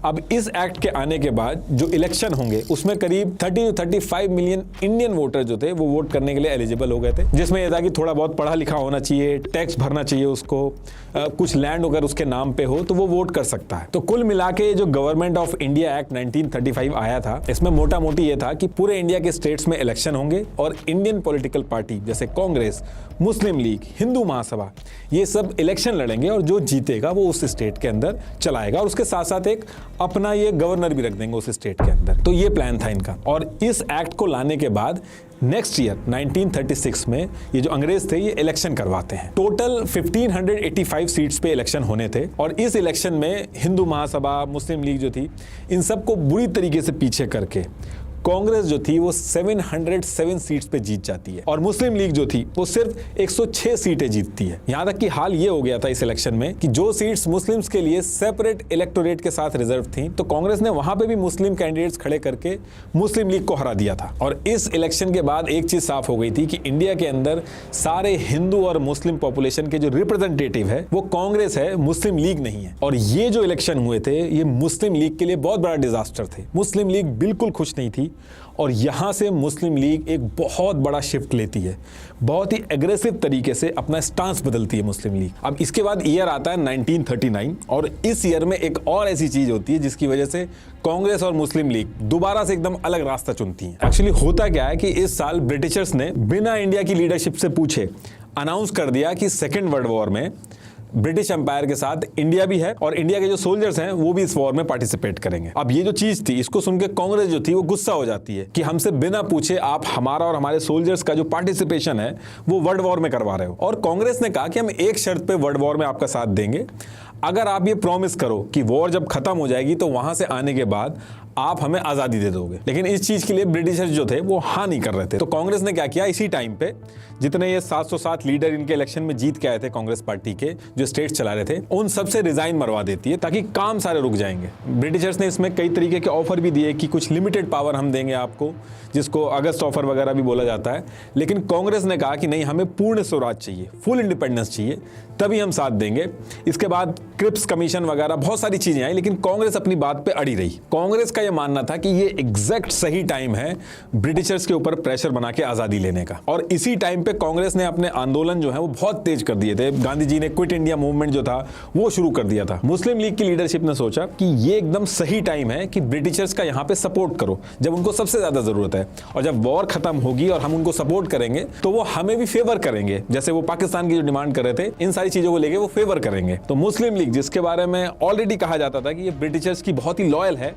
अब इस एक्ट के आने के बाद जो इलेक्शन होंगे उसमें करीब 30 to 35 मिलियन इंडियन वोटर जो थे वो वोट करने के लिए एलिजिबल हो गए थे, जिसमें यह था कि थोड़ा बहुत पढ़ा लिखा होना चाहिए, टैक्स भरना चाहिए उसको, कुछ लैंड अगर उसके नाम पे हो तो वो वोट कर सकता है। तो कुल मिला के जो गवर्नमेंट ऑफ इंडिया एक्ट 1935 आया था, इसमें मोटा मोटी ये था कि पूरे इंडिया के स्टेट्स में इलेक्शन होंगे, और इंडियन पॉलिटिकल पार्टी जैसे कांग्रेस, मुस्लिम लीग, हिंदू महासभा, ये सब इलेक्शन लड़ेंगे, और जो जीतेगा वो उस स्टेट के अंदर चलाएगा, और उसके साथ साथ एक अपना ये गवर्नर भी रख देंगे उस स्टेट के अंदर। तो ये प्लान था इनका। और इस एक्ट को लाने के बाद नेक्स्ट ईयर 1936 में ये जो अंग्रेज थे ये इलेक्शन करवाते हैं। टोटल 1585 सीट्स पे इलेक्शन होने थे, और इस इलेक्शन में हिंदू महासभा, मुस्लिम लीग जो थी, इन सबको बुरी तरीके से पीछे करके कांग्रेस जो थी वो 707 सीट्स पे जीत जाती है, और मुस्लिम लीग जो थी वो सिर्फ 106 सीटें जीतती है। यहां तक कि हाल ये हो गया था इस इलेक्शन में कि जो सीट्स मुस्लिम्स के लिए सेपरेट इलेक्टोरेट के साथ रिजर्व थी, तो कांग्रेस ने वहां पे भी मुस्लिम कैंडिडेट्स खड़े करके मुस्लिम लीग को हरा दिया था। और इस इलेक्शन के बाद एक चीज साफ हो गई थी कि इंडिया के अंदर सारे हिंदू और मुस्लिम पॉपुलेशन के जो रिप्रेजेंटेटिव है वो कांग्रेस है, मुस्लिम लीग नहीं है। और ये जो इलेक्शन हुए थे ये मुस्लिम लीग के लिए बहुत बड़ा डिजास्टर थे। मुस्लिम लीग बिल्कुल खुश नहीं थी, और यहां से मुस्लिम लीग एक बहुत बड़ा शिफ्ट लेती है, बहुत ही एग्रेसिव तरीके से अपना स्टांस बदलती है मुस्लिम लीग। अब इसके बाद ईयर आता है 1939, और इस ईयर में एक और ऐसी चीज होती है जिसकी वजह से कांग्रेस और मुस्लिम लीग दोबारा से एकदम अलग रास्ता चुनती हैं। एक्चुअली होता क्या है कि इस साल ब्रिटिशर्स ने बिना इंडिया की लीडरशिप से पूछे अनाउंस कर दिया कि सेकेंड वर्ल्ड वॉर में ब्रिटिश एम्पायर के साथ इंडिया भी है और इंडिया के जो सोल्जर्स हैं वो भी इस वॉर में पार्टिसिपेट करेंगे। अब ये जो चीज थी, इसको सुन के कांग्रेस जो थी वो गुस्सा हो जाती है कि हमसे बिना पूछे आप हमारा और हमारे सोल्जर्स का जो पार्टिसिपेशन है वो वर्ल्ड वॉर में करवा रहे हो। और कांग्रेस ने कहा कि हम एक शर्त पे वर्ल्ड वॉर में आपका साथ देंगे, अगर आप ये प्रॉमिस करो कि वॉर जब खत्म हो जाएगी तो वहां से आने के बाद आप हमें आजादी दे दोगे। लेकिन इस चीज के लिए ब्रिटिशर्स जो थे वो हाँ नहीं कर रहे थे। तो कांग्रेस ने क्या किया, इसी टाइम पे जितने ये 707 लीडर इनके इलेक्शन में जीत के आए थे कांग्रेस पार्टी के, जो स्टेट्स चला रहे थे, उन सबसे रिजाइन मरवा देती है ताकि काम सारे रुक जाएंगे। ब्रिटिशर्स ने इसमें कई तरीके के ऑफर भी दिए कि कुछ लिमिटेड पावर हम देंगे आपको, जिसको अगस्त ऑफर वगैरह भी बोला जाता है। लेकिन कांग्रेस ने कहा कि नहीं, हमें पूर्ण स्वराज चाहिए, फुल इंडिपेंडेंस चाहिए, तभी हम साथ देंगे। इसके बाद क्रिप्स कमीशन वगैरह बहुत सारी चीजें आई, लेकिन कांग्रेस अपनी बात पे अड़ी रही। कांग्रेस का यह मानना था कि ये एग्जैक्ट सही टाइम है ब्रिटिशर्स के ऊपर प्रेशर बना के आजादी लेने का। और इसी टाइम पे कांग्रेस ने अपने आंदोलन जो है वो बहुत तेज कर दिए थे। गांधी जी ने क्विट इंडिया मूवमेंट जो था वो शुरू कर दिया था। मुस्लिम लीग की लीडरशिप ने सोचा कि ये एकदम सही टाइम है कि ब्रिटिशर्स का यहाँ पे सपोर्ट करो जब उनको सबसे ज्यादा जरूरत है, और जब वॉर खत्म होगी और हम उनको सपोर्ट करेंगे तो वो हमें भी फेवर करेंगे, जैसे वो पाकिस्तान की जो डिमांड कर रहे थे, इन सारी चीजों को लेके वो फेवर करेंगे। तो मुस्लिम लीग, जिसके बारे में ऑलरेडी कहा जाता था कि ये ब्रिटिशर्स की बहुत ही लॉयल है,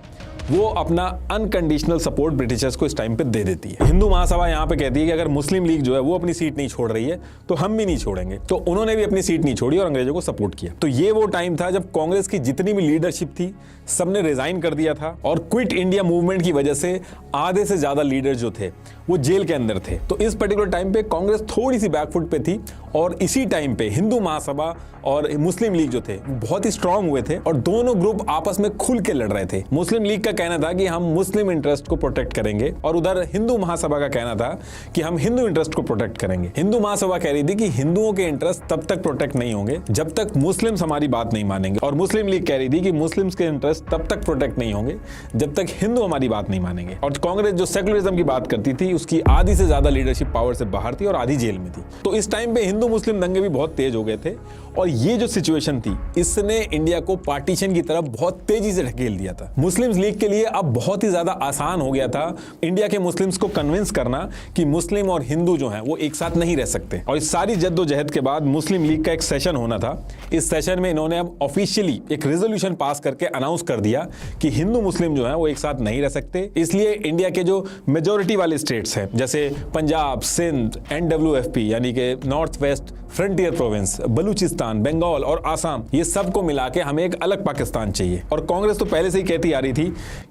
वो अपना अनकंडीशनल सपोर्ट ब्रिटिशर्स को इस टाइम पे दे देती है। हिंदू महासभा यहाँ पे कहती है कि अगर मुस्लिम लीग जो है वो अपनी सीट नहीं छोड़ रही है तो हम भी नहीं छोड़ेंगे। तो उन्होंने भी अपनी सीट नहीं छोड़ी और अंग्रेजों को सपोर्ट किया। तो ये वो टाइम था जब कांग्रेस की जितनी भी लीडरशिप थी सबने रिजाइन कर दिया था, और क्विट इंडिया मूवमेंट की वजह से आधे से ज्यादा लीडर जो थे वो जेल के अंदर थे। तो इस पर्टिकुलर टाइम पे कांग्रेस थोड़ी सी बैकफुट पे थी, और इसी टाइम पे हिंदू महासभा और मुस्लिम लीग जो थे बहुत ही स्ट्रांग हुए थे और दोनों ग्रुप आपस में खुल के लड़ रहे थे। मुस्लिम लीग का कहना था कि हम मुस्लिम इंटरेस्ट को प्रोटेक्ट करेंगे, और उधर हिंदू महासभा का कहना था कि हम हिंदू इंटरेस्ट को प्रोटेक्ट करेंगे। हिंदू महासभा कह रही थी कि हिंदुओं के इंटरेस्ट तब तक प्रोटेक्ट नहीं होंगे जब तक मुस्लिम्स हमारी बात नहीं मानेंगे, और मुस्लिम लीग कह रही थी कि मुस्लिम्स के इंटरेस्ट तब तक प्रोटेक्ट नहीं होंगे जब तक हिंदू हमारी बात नहीं मानेंगे। और कांग्रेस जो सेकुलरिज्म की बात करती थी उसकी आधी से ज्यादा लीडरशिप पावर से बाहर थी और आधी जेल में थी। तो इस टाइम पे हिंदू मुस्लिम दंगे भी बहुत तेज हो गए थे, और ये जो सिचुएशन थी इसने इंडिया को पार्टीशन की तरफ बहुत तेजी से ढकेल दिया था। मुस्लिम लीग के लिए अब बहुत ही ज्यादा आसान हो गया था इंडिया के मुस्लिम्स को कन्विंस करना कि मुस्लिम और हिंदू जो हैं वो एक साथ नहीं रह सकते। और इस सारी जद्दोजहद के बाद मुस्लिम लीग का एक सेशन होना था। इस सेशन में इन्होंने अब ऑफिशियली एक रेजोल्यूशन पास करके अनाउंस कर दिया कि हिंदू मुस्लिम जो है वो एक साथ नहीं रह सकते। इसलिए इंडिया के जो मेजोरिटी वाले स्टेट्स हैं जैसे पंजाब, सिंध, NWFP यानी कि north west frontier province, Baluchistan, Bengal और आसाम, ये सबको मिला के हमें एक अलग पाकिस्तान चाहिए। और कांग्रेस तो पहले से ही कहती आ रही थी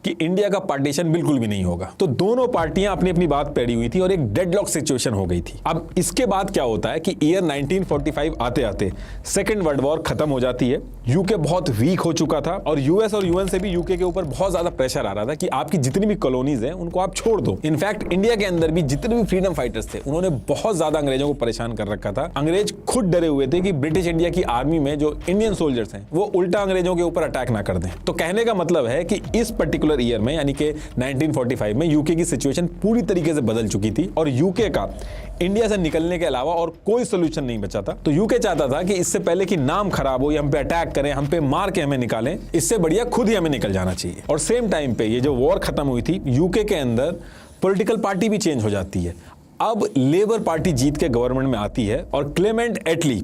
कि इंडिया का पार्टीशन बिल्कुल भी नहीं होगा। तो दोनों पार्टियां अपनी अपनी बात पे अड़ी हुई थी और एक डेडलॉक सिचुएशन हो गई थी। अब इसके बाद क्या होता है कि ईयर 1945 आते आते सेकेंड वर्ल्ड वॉर खत्म हो जाती है। यूके बहुत वीक हो चुका था और यूएस और यूएन से भी यूके के ऊपर बहुत ज्यादा प्रेशर आ रहा था कि आपकी जितनी भी कॉलोनीज हैं उनको आप छोड़ दो। इनफैक्ट इंडिया के अंदर भी जितने भी फ्रीडम फाइटर्स थे उन्होंने बहुत ज्यादा अंग्रेजों को परेशान कर रखा था। अंग्रेज खुद डरे हुए थे कि ब्रिटिश इंडिया की आर्मी में जो इंडियन सोल्जर्स हैं वो उल्टा अंग्रेजों के ऊपर अटैक ना कर दें। तो कहने का मतलब है कि इस पर्टिकुलर ईयर में यानी कि 1945 में यूके की सिचुएशन पूरी तरीके से बदल चुकी थी और यूके का इंडिया से निकलने के अलावा और कोई सोल्यूशन नहीं बचा था। तो यूके चाहता था कि इससे पहले कि नाम खराब हो या हम पे अटैक करें, हम पे मार के हमें निकालें, इससे बढ़िया खुद ही हमें निकल जाना चाहिए। और सेम टाइम पे ये जो वॉर खत्म हुई थी यूके के अंदर पॉलिटिकल पार्टी भी चेंज हो जाती है। अब लेबर पार्टी जीत के गवर्नमेंट में आती है और क्लेमेंट एटली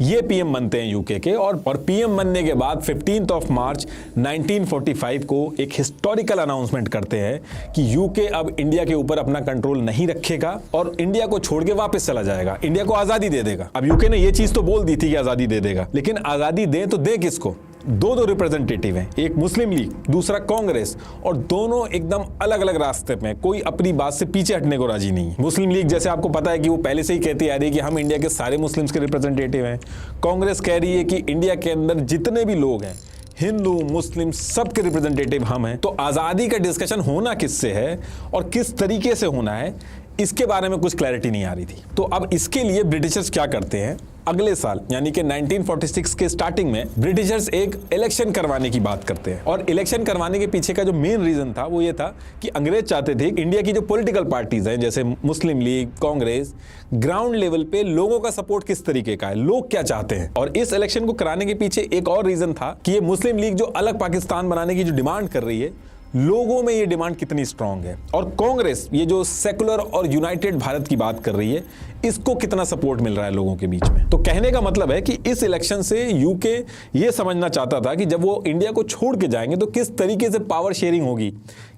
ये पीएम बनते हैं यूके के। और पीएम बनने के बाद 15 मार्च 1945 को एक हिस्टोरिकल अनाउंसमेंट करते हैं कि यूके अब इंडिया के ऊपर अपना कंट्रोल नहीं रखेगा और इंडिया को छोड़ के वापस चला जाएगा, इंडिया को आजादी दे देगा। अब यूके ने ये चीज तो बोल दी थी कि आजादी दे देगा, लेकिन आजादी दे तो दे किसको? दो रिप्रेजेंटेटिव हैं, एक मुस्लिम लीग, दूसरा कांग्रेस, और दोनों एकदम अलग अलग रास्ते पे, कोई अपनी बात से पीछे हटने को राजी नहीं। मुस्लिम लीग जैसे आपको पता है कि वो पहले से ही कहती आ रही है कि हम इंडिया के सारे मुस्लिम्स के रिप्रेजेंटेटिव हैं। कांग्रेस कह रही है कि इंडिया के अंदर जितने भी लोग हैं, हिंदू मुस्लिम, सबके रिप्रेजेंटेटिव हम हैं। तो आज़ादी का डिस्कशन होना किससे है और किस तरीके से होना है, इसके बारे में कुछ क्लैरिटी नहीं आ रही थी। तो अब इसके लिए ब्रिटिशर्स क्या करते हैं, अगले साल यानी कि 1946 के स्टार्टिंग में ब्रिटिशर्स एक इलेक्शन करवाने की बात करते हैं। और इलेक्शन करवाने के पीछे का जो मेन रीजन था वो ये था कि अंग्रेज चाहते थे कि इंडिया की जो पॉलिटिकल पार्टीज हैं जैसे मुस्लिम लीग, कांग्रेस, ग्राउंड लेवल पे लोगों का सपोर्ट किस तरीके का है, लोग क्या चाहते हैं। और इस इलेक्शन को कराने के पीछे एक और रीजन था कि ये मुस्लिम लीग जो अलग पाकिस्तान बनाने की जो डिमांड कर रही है लोगों में ये डिमांड कितनी स्ट्रांग है और कांग्रेस ये जो सेकुलर और यूनाइटेड भारत की बात कर रही है इसको कितना सपोर्ट मिल रहा है लोगों के बीच में। तो कहने का मतलब है कि इस इलेक्शन से यूके ये समझना चाहता था कि जब वो इंडिया को छोड़ के जाएंगे तो किस तरीके से पावर शेयरिंग होगी,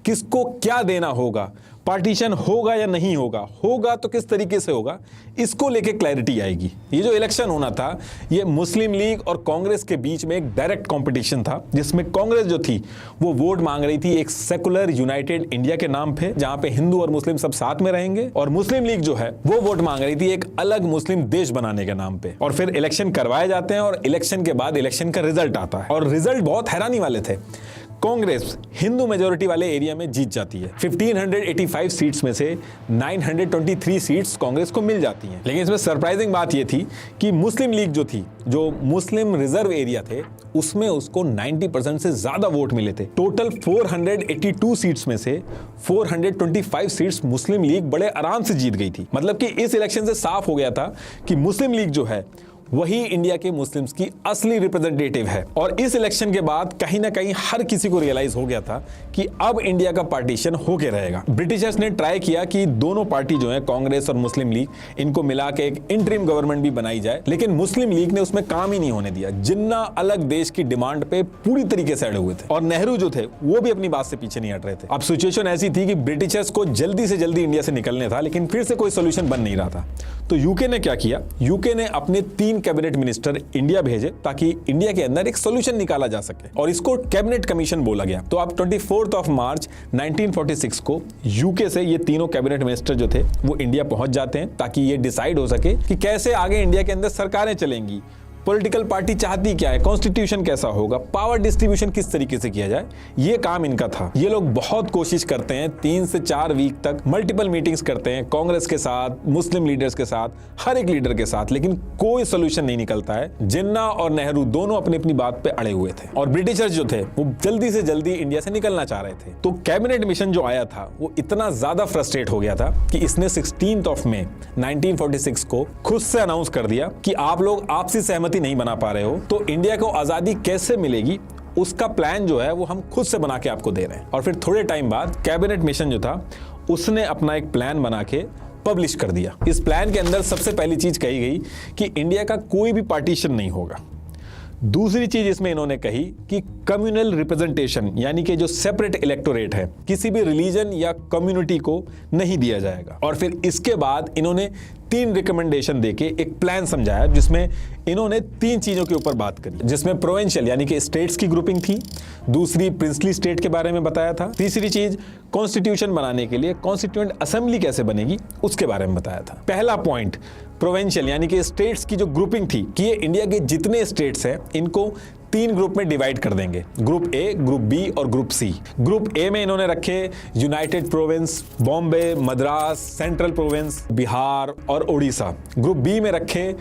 किसको क्या देना होगा, पार्टीशन होगा या नहीं होगा, होगा तो किस तरीके से होगा, इसको लेके क्लैरिटी आएगी। ये जो इलेक्शन होना था ये मुस्लिम लीग और कांग्रेस के बीच में एक डायरेक्ट कंपटीशन था जिसमें कांग्रेस जो थी वो वोट मांग रही थी एक सेकुलर यूनाइटेड इंडिया के नाम पे जहां पे हिंदू और मुस्लिम सब साथ में रहेंगे, और मुस्लिम लीग जो है वो वोट मांग रही थी एक अलग मुस्लिम देश बनाने के नाम पे। और फिर इलेक्शन करवाए जाते हैं और इलेक्शन के बाद इलेक्शन का रिजल्ट आता है और रिजल्ट बहुत हैरानी वाले थे। कांग्रेस हिंदू मेजोरिटी वाले एरिया में जीत जाती है। 1585 सीट्स में से 923 सीट्स कांग्रेस को मिल जाती हैं। लेकिन इसमें सरप्राइजिंग बात यह थी कि मुस्लिम लीग जो थी, जो मुस्लिम रिजर्व एरिया थे, उसमें उसको 90% से ज्यादा वोट मिले थे। टोटल 482 सीट्स में से 425 सीट्स मुस्लिम लीग बड़े आराम से जीत गई थी। मतलब कि इस इलेक्शन से साफ हो गया था कि मुस्लिम लीग जो है वही इंडिया के मुस्लिम्स की असली रिप्रेजेंटेटिव है। और इस इलेक्शन के बाद कहीं ना कहीं हर किसी को रियलाइज हो गया था कि अब इंडिया का पार्टीशन होके रहेगा। ब्रिटिशर्स ने ट्राई किया कि दोनों पार्टी जो है कांग्रेस और मुस्लिम लीग, इनको मिला के एक इंटरिम गवर्नमेंट भी बनाई जाए, लेकिन मुस्लिम लीग ने उसमें काम ही नहीं होने दिया। जिन्ना अलग देश की डिमांड पे पूरी तरीके से अड़े हुए थे और नेहरू जो थे वो भी अपनी बात से पीछे नहीं हट रहे थे। अब सिचुएशन ऐसी थी कि ब्रिटिशर्स को जल्दी से जल्दी इंडिया से निकलने था, लेकिन फिर से कोई सोल्यूशन बन नहीं रहा था। तो यूके ने क्या किया, यूके ने अपने 3 कैबिनेट मिनिस्टर इंडिया भेजे ताकि इंडिया के अंदर एक सॉल्यूशन निकाला जा सके, और इसको कैबिनेट कमीशन बोला गया। तो अब 24 मार्च 1946 को यूके से ये तीनों कैबिनेट मिनिस्टर जो थे वो इंडिया पहुंच जाते हैं ताकि ये डिसाइड हो सके कि कैसे आगे इंडिया के अंदर सरकारें चलेंगी, पॉलिटिकल पार्टी चाहती क्या है, कॉन्स्टिट्यूशन कैसा होगा, पावर डिस्ट्रीब्यूशन किस तरीके से किया जाए, ये काम इनका था। ये लोग बहुत कोशिश करते हैं, 3 से 4 वीक तक मल्टीपल मीटिंग्स करते हैं कांग्रेस के साथ, मुस्लिम लीडर्स के साथ, हर एक लीडर के साथ, लेकिन कोई सोल्यूशन नहीं निकलता है। जिन्ना और नेहरू दोनों अपनी अपनी बात पे अड़े हुए थे और ब्रिटिशर्स जो थे वो जल्दी से जल्दी इंडिया से निकलना चाह रहे थे। तो कैबिनेट मिशन जो आया था वो इतना ज्यादा फ्रस्ट्रेट हो गया था कि इसने 16 मई 1946 को खुद से अनाउंस कर दिया कि आप लोग आपसी सहमति नहीं बना पा रहे हो तो इंडिया को आजादी कैसे मिलेगी उसका प्लान जो है वो हम खुद से बना के आपको दे रहे हैं। और फिर थोड़े टाइम बाद कैबिनेट मिशन जो था उसने अपना एक प्लान बना के पब्लिश कर दिया। इस प्लान के अंदर सबसे पहली चीज कही गई कि इंडिया का कोई भी पार्टीशन नहीं होगा। दूसरी चीज इसमें इन्होंने कही कि कम्युनल रिप्रेजेंटेशन यानी कि जो सेपरेट इलेक्टोरेट है किसी भी रिलीजन या कम्युनिटी को नहीं दिया जाएगा। और फिर इसके बाद इन्होंने 3 रिकमेंडेशन देके एक प्लान समझाया जिसमें इन्होंने 3 चीजों के ऊपर बात करी, जिसमें प्रोविंशियल यानी कि स्टेट्स की ग्रुपिंग थी, दूसरी प्रिंसली स्टेट के बारे में बताया था, तीसरी चीज कॉन्स्टिट्यूशन बनाने के लिए कॉन्स्टिट्यूएंट असेंबली कैसे बनेगी उसके बारे में बताया था। पहला पॉइंट प्रोविंशियल यानी कि स्टेट्स की जो ग्रुपिंग थी कि ये इंडिया के जितने स्टेट्स हैं इनको 3 ग्रुप में डिवाइड कर देंगे, ग्रुप ए, ग्रुप बी और ग्रुप सी। ग्रुप ए में इन्होंने रखे united province, Bombay, Madras, central province, Bihar और उड़ीसा। ग्रुप बी में रखे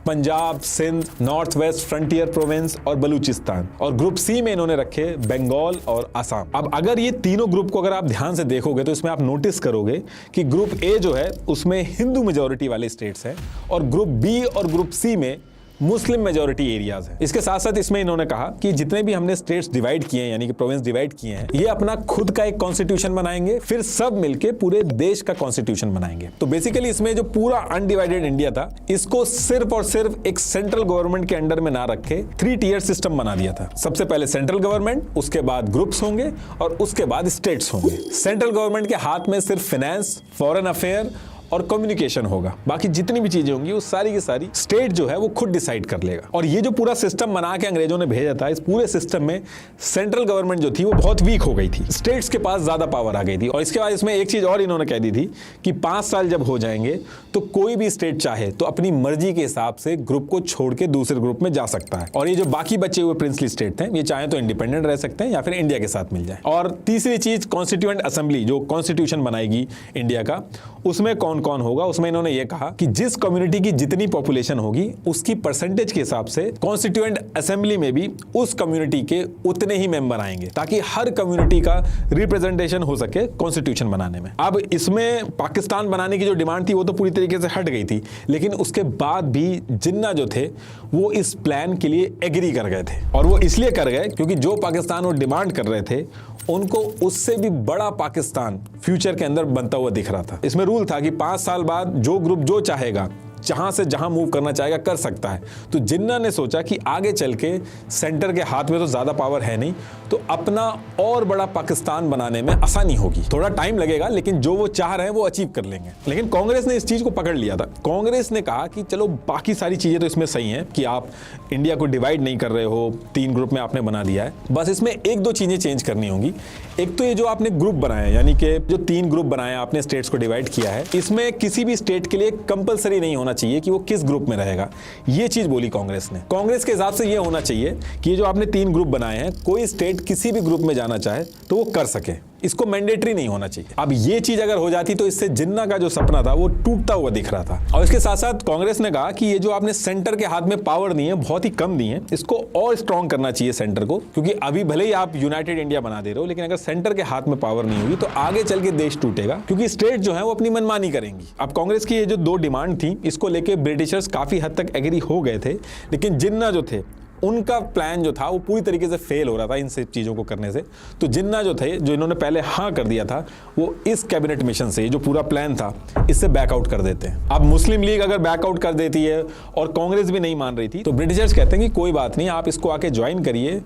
Punjab, Sindh, north west frontier province और बलूचिस्तान। और ग्रुप सी में इन्होंने रखे बंगाल और असम। अब अगर ये तीनों ग्रुप को अगर आप ध्यान से देखोगे तो इसमें आप नोटिस करोगे कि ग्रुप ए जो है उसमें हिंदू मेजॉरिटी वाले स्टेट्स हैं और ग्रुप बी और ग्रुप सी में मुस्लिम मेजॉरिटी एरियाज है। इसके साथ साथ इसमें इन्होंने कहा कि जितने भी हमने स्टेट्स डिवाइड किए हैं यानी कि प्रोविंस डिवाइड किए हैं ये अपना खुद का एक कॉन्स्टिट्यूशन बनाएंगे, फिर सब मिलके पूरे देश का कॉन्स्टिट्यूशन बनाएंगे। तो बेसिकली इसमें जो पूरा अनडिवाइडेड इंडिया था इसको सिर्फ और सिर्फ एक सेंट्रल गवर्नमेंट के अंडर में ना रखे 3 टियर सिस्टम बना दिया था। सबसे पहले सेंट्रल गवर्नमेंट, उसके बाद ग्रुप्स होंगे और उसके बाद स्टेट्स होंगे। सेंट्रल गवर्नमेंट के हाथ में सिर्फ फाइनेंस, फॉरेन अफेयर और कम्युनिकेशन होगा, बाकी जितनी भी चीजें होंगी वो सारी की सारी स्टेट जो है वो खुद डिसाइड कर लेगा। और ये जो पूरा सिस्टम बना के अंग्रेजों ने भेजा था, इस पूरे सिस्टम में सेंट्रल गवर्नमेंट जो थी वो बहुत वीक हो गई थी, स्टेट्स के पास ज्यादा पावर आ गई थी। और इसके बाद इसमें एक चीज और इन्होंने कह दी थी कि 5 साल जब हो जाएंगे तो कोई भी स्टेट चाहे तो अपनी मर्जी के हिसाब से ग्रुप को छोड़ के दूसरे ग्रुप में जा सकता है। और ये जो बाकी बचे हुए प्रिंसली स्टेट थे ये चाहे तो इंडिपेंडेंट रह सकते हैं या फिर इंडिया के साथ मिल जाए। और तीसरी चीज कॉन्स्टिट्यूएंट असेंबली, जो कॉन्स्टिट्यूशन बनाएगी इंडिया का, उसमें कौन कौन होगा, उसमें इन्होंने ये कहा कि जिस कम्युनिटी की जितनी पॉपुलेशन होगी उसकी परसेंटेज के हिसाब से कॉन्स्टिट्यूएंट असेंबली में भी उस कम्युनिटी के उतने ही मेंबर आएंगे ताकि हर कम्युनिटी का रिप्रेजेंटेशन हो सके कॉन्स्टिट्यूशन बनाने में। अब इसमें पाकिस्तान बनाने की जो डिमांड थी वो तो पूरी तरीके से हट गई थी, लेकिन उसके बाद भी जिन्ना जो थे वो इस प्लान के लिए एग्री कर गए थे। और वो इसलिए कर गए क्योंकि जो पाकिस्तान वो डिमांड कर रहे थे उनको उससे भी बड़ा पाकिस्तान फ्यूचर के अंदर बनता हुआ दिख रहा था। इसमें रूल था कि 5 साल बाद जो ग्रुप जो चाहेगा, जहां से जहां मूव करना चाहेगा कर सकता है। तो जिन्ना ने सोचा कि आगे चल के सेंटर के हाथ में तो ज्यादा पावर है नहीं, तो अपना और बड़ा पाकिस्तान बनाने में आसानी होगी। थोड़ा टाइम लगेगा, लेकिन जो वो चाह रहे हैं वो अचीव कर लेंगे। लेकिन कांग्रेस ने इस चीज को पकड़ लिया था। कांग्रेस ने कहा कि चलो बाकी सारी चीजें तो इसमें सही हैं कि आप इंडिया को डिवाइड नहीं कर रहे हो, 3 ग्रुप में आपने बना दिया है, बस इसमें 1-2 चीजें चेंज करनी होंगी। एक तो ये जो आपने ग्रुप बनाए, यानी कि जो 3 ग्रुप बनाए आपने, स्टेट्स को डिवाइड किया है, इसमें किसी भी स्टेट के लिए कंपलसरी नहीं होना चाहिए कि वो किस ग्रुप में रहेगा। ये चीज बोली कांग्रेस ने। कांग्रेस के हिसाब से ये होना चाहिए कि ये जो आपने 3 ग्रुप बनाए हैं, कोई स्टेट किसी भी ग्रुप में जाना चाहे तो वो कर सके, इसको मैंडेटरी नहीं होना चाहिए। अब ये चीज अगर हो जाती तो इससे जिन्ना का जो सपना था वो टूटता हुआ दिख रहा था। और इसके साथ साथ कांग्रेस ने कहा कि ये जो आपने सेंटर के हाथ में पावर दी है, बहुत ही कम दी है, इसको और स्ट्रॉन्ग करना चाहिए सेंटर को, क्योंकि अभी भले ही आप यूनाइटेड इंडिया बना दे रहे हो, लेकिन अगर सेंटर के हाथ में पावर नहीं होगी तो आगे चल के देश टूटेगा, क्योंकि स्टेट जो है वो अपनी मनमानी करेंगी। अब कांग्रेस की ये जो 2 डिमांड थी, इसको लेके ब्रिटिशर्स काफी हद तक एग्री हो गए थे, लेकिन जिन्ना जो थे उनका प्लान जो था वो पूरी तरीके से फेल हो रहा था इन सब चीज़ों को करने से। तो जिन्ना जो थे, जो इन्होंने पहले हाँ कर दिया था, वो इस कैबिनेट मिशन से जो पूरा प्लान था इससे बैकआउट कर देते हैं। अब मुस्लिम लीग अगर बैकआउट कर देती है और कांग्रेस भी नहीं मान रही थी, तो ब्रिटिशर्स कहते हैं कि कोई बात नहीं, आप इसको आके ज्वाइन करिए,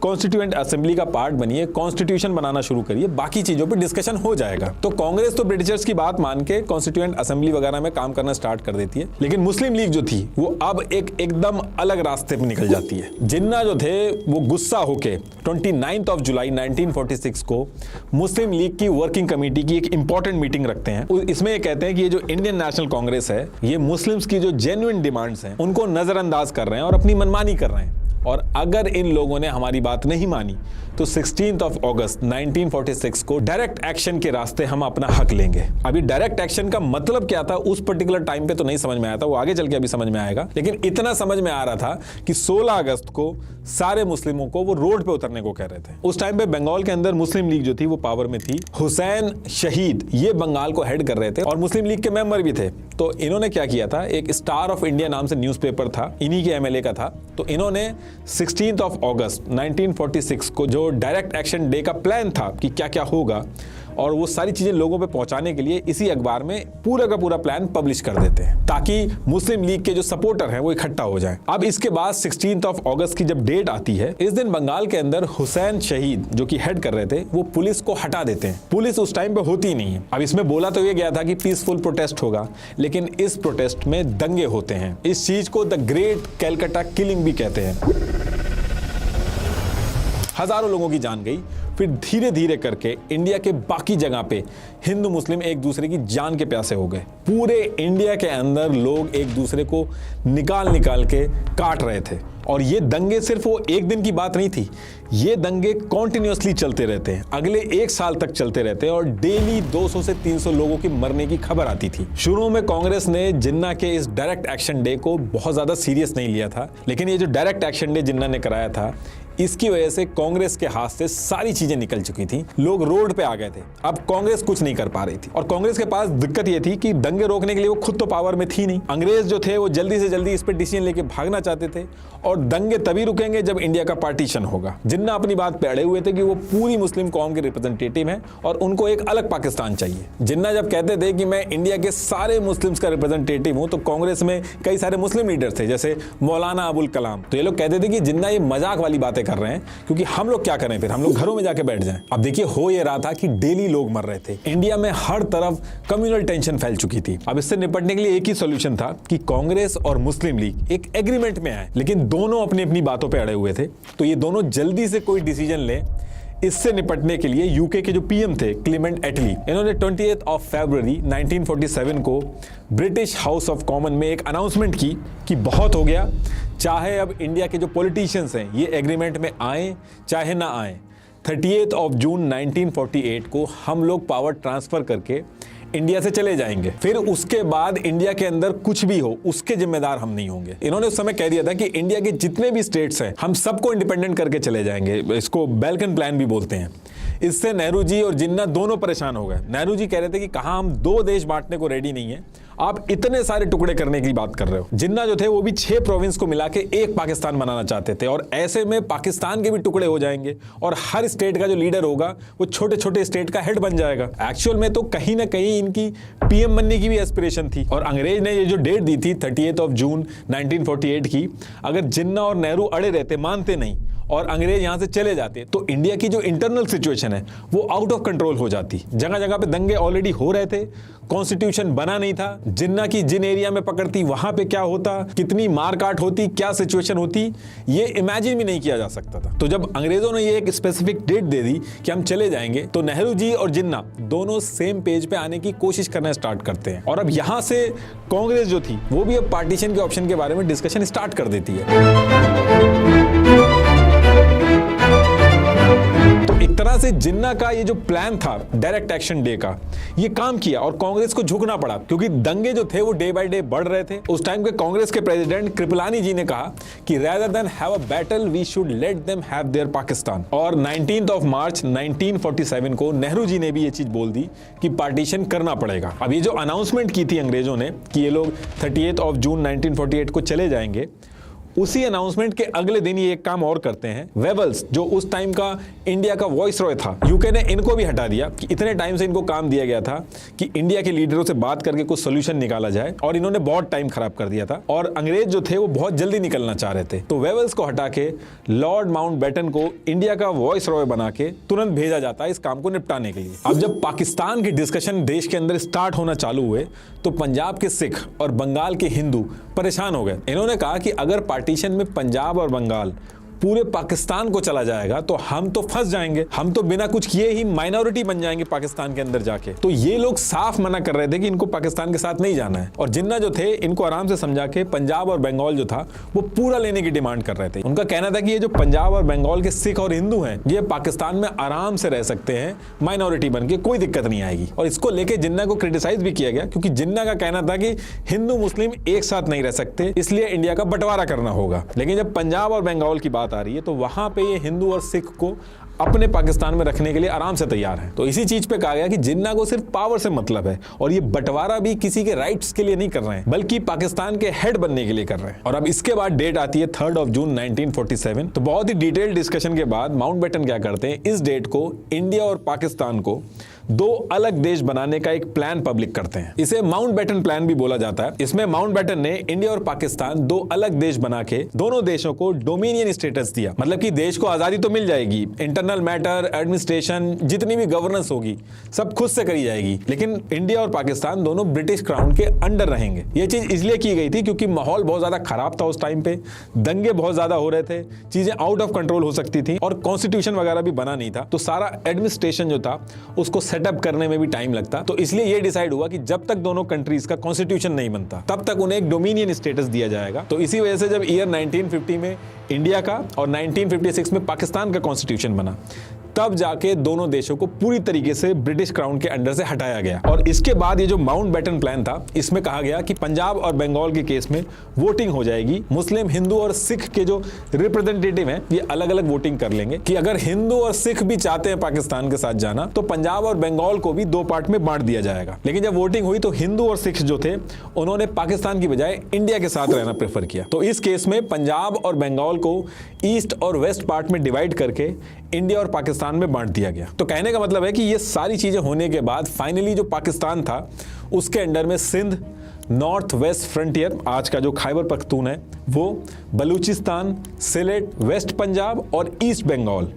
कॉन्स्टिट्यूएंट असेंबली का पार्ट बनिए, कॉन्स्टिट्यूशन बनाना शुरू करिए, बाकी चीजों पे डिस्कशन हो जाएगा। तो कांग्रेस तो ब्रिटिशर्स की बात मान के कॉन्स्टिट्यूएंट असेंबली वगैरह में काम करना स्टार्ट कर देती है, लेकिन मुस्लिम लीग जो थी वो अब एकदम अलग रास्ते पे निकल जाती है। जिन्ना जो थे वो गुस्सा होके 29 जुलाई 1946 को मुस्लिम लीग की वर्किंग कमेटी की एक इंपॉर्टेंट मीटिंग रखते हैं। इसमें ये कहते हैं कि ये जो इंडियन नेशनल कांग्रेस है, ये मुस्लिम्स की जो जेन्युइन डिमांड्स हैं उनको नजरअंदाज कर रहे हैं और अपनी मनमानी कर रहे हैं, और अगर इन लोगों ने हमारी बात नहीं मानी तो 16 अगस्त 1946 को डायरेक्ट एक्शन के रास्ते हम अपना हक लेंगे। अभी डायरेक्ट एक्शन का मतलब क्या था उस पर्टिकुलर टाइम पे तो नहीं समझ में आया था, वो आगे चल के अभी समझ में आएगा, लेकिन इतना समझ में आ रहा था कि 16 अगस्त को सारे मुस्लिमों को वो रोड पे उतरने को कह रहे थे। उस टाइम पे बंगाल के अंदर मुस्लिम लीग जो थी वो पावर में थी। हुसैन शहीद ये बंगाल को हेड कर रहे थे और मुस्लिम लीग के मेंबर भी थे। तो इन्होंने क्या किया था, एक स्टार ऑफ इंडिया नाम से न्यूज़पेपर था, इन्हीं के एमएलए का था, तो इन्होंने 16 अगस्त 1946 को जो डायरेक्ट एक्शन डे का प्लान था कि क्या क्या होगा और वो सारी चीजें लोगों पे पहुंचाने के लिए इसी अखबार में पूरा का पूरा प्लान पब्लिश कर देते हैं, ताकि मुस्लिम लीग के जो सपोर्टर हैं वो इकट्ठा हो जाएं। अब इसके बाद 16 अगस्त की जब डेट आती है, इस दिन बंगाल के अंदर हुसैन शहीद जो कि हेड कर रहे थे वो पुलिस को हटा देते हैं। पुलिस उस टाइम पे होती नहीं है। अब इसमें बोला तो ये गया था कि पीसफुल प्रोटेस्ट होगा, लेकिन इस प्रोटेस्ट में दंगे होते हैं। इस चीज को द ग्रेट कैलकाटा किलिंग भी कहते हैं। हजारों लोगों की जान गई। फिर धीरे धीरे करके इंडिया के बाकी जगह पे हिंदू मुस्लिम एक दूसरे की जान के प्यासे हो गए। पूरे इंडिया के अंदर लोग एक दूसरे को निकाल निकाल के काट रहे थे। और ये दंगे सिर्फ वो एक दिन की बात नहीं थी, ये दंगे कॉन्टिन्यूसली चलते रहते हैं, अगले 1 साल तक चलते रहते हैं और डेली 200 से 300 लोगों की मरने की खबर आती थी। शुरू में कांग्रेस ने जिन्ना के इस डायरेक्ट एक्शन डे को बहुत ज्यादा सीरियस नहीं लिया था, लेकिन ये जो डायरेक्ट एक्शन डे जिन्ना ने कराया था, इसकी वजह से कांग्रेस के हाथ से सारी चीजें निकल चुकी थी। लोग रोड पे आ गए थे। अब कांग्रेस कुछ नहीं कर पा रही थी और कांग्रेस के पास दिक्कत ये थी कि दंगे रोकने के लिए वो खुद तो पावर में थी नहीं। अंग्रेज जो थे वो जल्दी से जल्दी इस पे डिसीजन लेके भागना चाहते थे और दंगे तभी रुकेंगे जब इंडिया का पार्टीशन होगा। जिन्ना अपनी बात पे अड़े हुए थे कि वो पूरी मुस्लिम कौम के रिप्रेजेंटेटिव हैं और उनको एक अलग पाकिस्तान चाहिए। जिन्ना जब कहते थे कि मैं इंडिया के सारे मुस्लिम्स का रिप्रेजेंटेटिव हूं, तो कांग्रेस में कई सारे मुस्लिम लीडर थे, जैसे मौलाना अबुल कलाम। तो ये लोग कहते थे कि जिन्ना ये मजाक वाली बातें कर रहे हैं, क्योंकि हम लोग क्या करें, फिर हम लोग घरों में जाके बैठ जाएं। अब देखिए, हो ये रहा था कि डेली लोग मर रहे थे। इंडिया में हर तरफ कम्युनल टेंशन फैल चुकी थी। अब इससे निपटने के लिए एक ही सॉल्यूशन था कि कांग्रेस और मुस्लिम लीग एक एग्रीमेंट में आए, लेकिन दोनों अपनी अपनी बातों पे अड़े हुए थे। तो ये दोनों जल्दी से कोई डिसीजन ले। इससे निपटने के लिए यूके के जो पीएम थे क्लेमेंट एटली, इन्होंने 28 फरवरी 1947 को ब्रिटिश हाउस ऑफ कॉमन में एक अनाउंसमेंट की कि बहुत हो गया, चाहे अब इंडिया के जो पॉलिटिशियंस हैं ये एग्रीमेंट में आए चाहे ना आए, 38 जून 1948 को हम लोग पावर ट्रांसफर करके इंडिया से चले जाएंगे। फिर उसके बाद इंडिया के अंदर कुछ भी हो उसके जिम्मेदार हम नहीं होंगे। इन्होंने उस समय कह दिया था कि इंडिया के जितने भी स्टेट्स हैं हम सबको इंडिपेंडेंट करके चले जाएंगे। इसको बैल्कन प्लान भी बोलते हैं। इससे नेहरू जी और जिन्ना दोनों परेशान हो गए। नेहरू जी कह रहे थे कि कहां हम 2 देश बांटने को रेडी नहीं है, आप इतने सारे टुकड़े करने की बात कर रहे हो। जिन्ना जो थे वो भी 6 प्रोविंस को मिला के एक पाकिस्तान बनाना चाहते थे, और ऐसे में पाकिस्तान के भी टुकड़े हो जाएंगे और हर स्टेट का जो लीडर होगा वो छोटे छोटे स्टेट का हेड बन जाएगा। एक्चुअल में तो कहीं ना कहीं इनकी पीएम बनने की भी एस्पिरेशन थी, और अंग्रेज ने ये जो डेट दी थी 30 जून 1948 की, अगर जिन्ना और नेहरू अड़े रहते, मानते नहीं और अंग्रेज यहां से चले जाते, तो इंडिया की जो इंटरनल सिचुएशन है वो आउट ऑफ कंट्रोल हो जाती। जगह जगह पे दंगे ऑलरेडी हो रहे थे, कॉन्स्टिट्यूशन बना नहीं था, जिन्ना की जिन एरिया में पकड़ती वहां पे क्या होता, कितनी मारकाट होती, क्या सिचुएशन होती, ये इमेजिन भी नहीं किया जा सकता था। तो जब अंग्रेजों ने ये एक स्पेसिफिक डेट दे दी कि हम चले जाएंगे, तो नेहरू जी और जिन्ना दोनों सेम पेज पे आने की कोशिश करना स्टार्ट करते हैं। और अब यहां से कांग्रेस जो थी वो भी अब पार्टीशन के ऑप्शन के बारे में डिस्कशन स्टार्ट कर देती है। एक तरह से जिन्ना का ये जो प्लान था डायरेक्ट एक्शन डे का, ये काम किया और कांग्रेस को झुकना पड़ा, क्योंकि दंगे जो थे वो डे बाय डे बढ़ रहे थे। उस टाइम के कांग्रेस के प्रेसिडेंट कृपलानी जी ने कहा कि rather than have a battle we should let them have their Pakistan. और 19 मार्च 1947 को नेहरू जी ने भी ये चीज बोल दी कि पार्टीशन करना पड़ेगा। अब ये जो अनाउंसमेंट की थी अंग्रेजों ने कि ये लोग 30 जून 1948 को चले जाएंगे, उसी अनाउंसमेंट के अगले दिन ये एक काम और करते हैं। वेवल्स जो उस टाइम का इंडिया का वॉइस रॉय था, यूके ने इनको भी हटा दिया कि इतने टाइम से इनको काम दिया गया था कि इंडिया के लीडरों से बात करके कुछ सोल्यूशन निकाला जाए, और इन्होंने बहुत टाइम खराब कर दिया था और अंग्रेज जो थे वो बहुत जल्दी निकलना चाह रहे थे। तो वेवल्स को हटा के लॉर्ड माउंटबेटन को इंडिया का वॉइस रॉय बना के तुरंत भेजा जाता है इस काम को निपटाने के लिए। अब जब पाकिस्तान के डिस्कशन देश के अंदर स्टार्ट होना चालू हुए, तो पंजाब के सिख और बंगाल के हिंदू परेशान हो गए। इन्होंने कहा कि अगर पार्टीशन में पंजाब और बंगाल पूरे पाकिस्तान को चला जाएगा तो हम तो फंस जाएंगे, हम तो बिना कुछ किए ही माइनॉरिटी बन जाएंगे पाकिस्तान के अंदर जाके। तो ये लोग साफ मना कर रहे थे कि इनको पाकिस्तान के साथ नहीं जाना है, और जिन्ना जो थे इनको आराम से समझा के पंजाब और बंगाल जो था वो पूरा लेने की डिमांड कर रहे थे। उनका कहना था कि ये जो पंजाब और बंगाल के सिख और हिंदू हैं, ये पाकिस्तान में आराम से रह सकते हैं माइनॉरिटी बन के, कोई दिक्कत नहीं आएगी। और इसको लेके जिन्ना को क्रिटिसाइज भी किया गया, क्योंकि जिन्ना का कहना था कि हिंदू मुस्लिम एक साथ नहीं रह सकते, इसलिए इंडिया का बंटवारा करना होगा। लेकिन जब पंजाब और बंगाल की बात आ रही है, तो वहां पे ये हिंदू और सिख को अपने पाकिस्तान में रखने के लिए आराम से तैयार है। तो इसी चीज पे कहा गया कि जिन्ना को सिर्फ पावर से मतलब है, और ये बंटवारा भी किसी के राइट्स के लिए नहीं कर रहे हैं, बल्कि पाकिस्तान के हेड बनने के लिए कर रहे हैं। और अब इसके बाद डेट आती है 3 जून 1947। तो बहुत ही डिटेल्ड डिस्कशन के बाद माउंटबेटन क्या करते हैं, इस डेट को इंडिया और पाकिस्तान को 2 अलग देश बनाने का एक प्लान पब्लिक करते हैं। इसे माउंटबेटन प्लान भी बोला जाता है। इसमें माउंटबेटन ने इंडिया और पाकिस्तान 2 अलग देश बना के दोनों देशों को डोमिनियन स्टेटस दिया, मतलब कि देश को आजादी तो मिल जाएगी, इंटरनल मैटर, एडमिनिस्ट्रेशन, जितनी भी गवर्नेंस होगी सब खुद से करी जाएगी, लेकिन इंडिया और पाकिस्तान दोनों ब्रिटिश क्राउन के अंडर रहेंगे। ये चीज इसलिए की गई थी क्योंकि माहौल बहुत ज्यादा खराब था उस टाइम पे, दंगे बहुत ज्यादा हो रहे थे, चीजें आउट ऑफ कंट्रोल हो सकती थी, और कॉन्स्टिट्यूशन वगैरह भी बना नहीं था, तो सारा एडमिनिस्ट्रेशन जो था उसको सेटअप करने में भी टाइम लगता। तो इसलिए यह डिसाइड हुआ कि जब तक दोनों कंट्रीज का कॉन्स्टिट्यूशन नहीं बनता तब तक उन्हें एक डोमिनियन स्टेटस दिया जाएगा। तो इसी वजह से जब ईयर 1950 में इंडिया का और 1956 में पाकिस्तान का कॉन्स्टिट्यूशन बना, तब जाके दोनों देशों को पूरी तरीके से ब्रिटिश क्राउन के अंडर से हटाया गया। और इसके बाद ये जो माउंटबेटन प्लान था, इसमें कहा गया कि पंजाब और बंगाल के केस में वोटिंग हो जाएगी, मुस्लिम, हिंदू और सिख के जो रिप्रेजेंटेटिव हैं ये अलग अलग वोटिंग कर लेंगे कि अगर हिंदू और सिख भी चाहते हैं पाकिस्तान के साथ जाना, तो पंजाब और बंगाल को भी 2 पार्ट में बांट दिया जाएगा। लेकिन जब वोटिंग हुई तो हिंदू और सिख जो थे उन्होंने पाकिस्तान की बजाय इंडिया के साथ रहना प्रेफर किया। तो इस केस में पंजाब और बंगाल को ईस्ट और वेस्ट पार्ट में डिवाइड करके इंडिया और पाकिस्तान में बांट दिया गया। तो कहने का मतलब है कि ये सारी चीजें होने के बाद फाइनली जो पाकिस्तान था उसके अंडर में सिंध, नॉर्थ वेस्ट फ्रंटियर, आज का जो खैबर पख्तून है वो, बलूचिस्तान, सिलेट, वेस्ट पंजाब और ईस्ट बंगाल,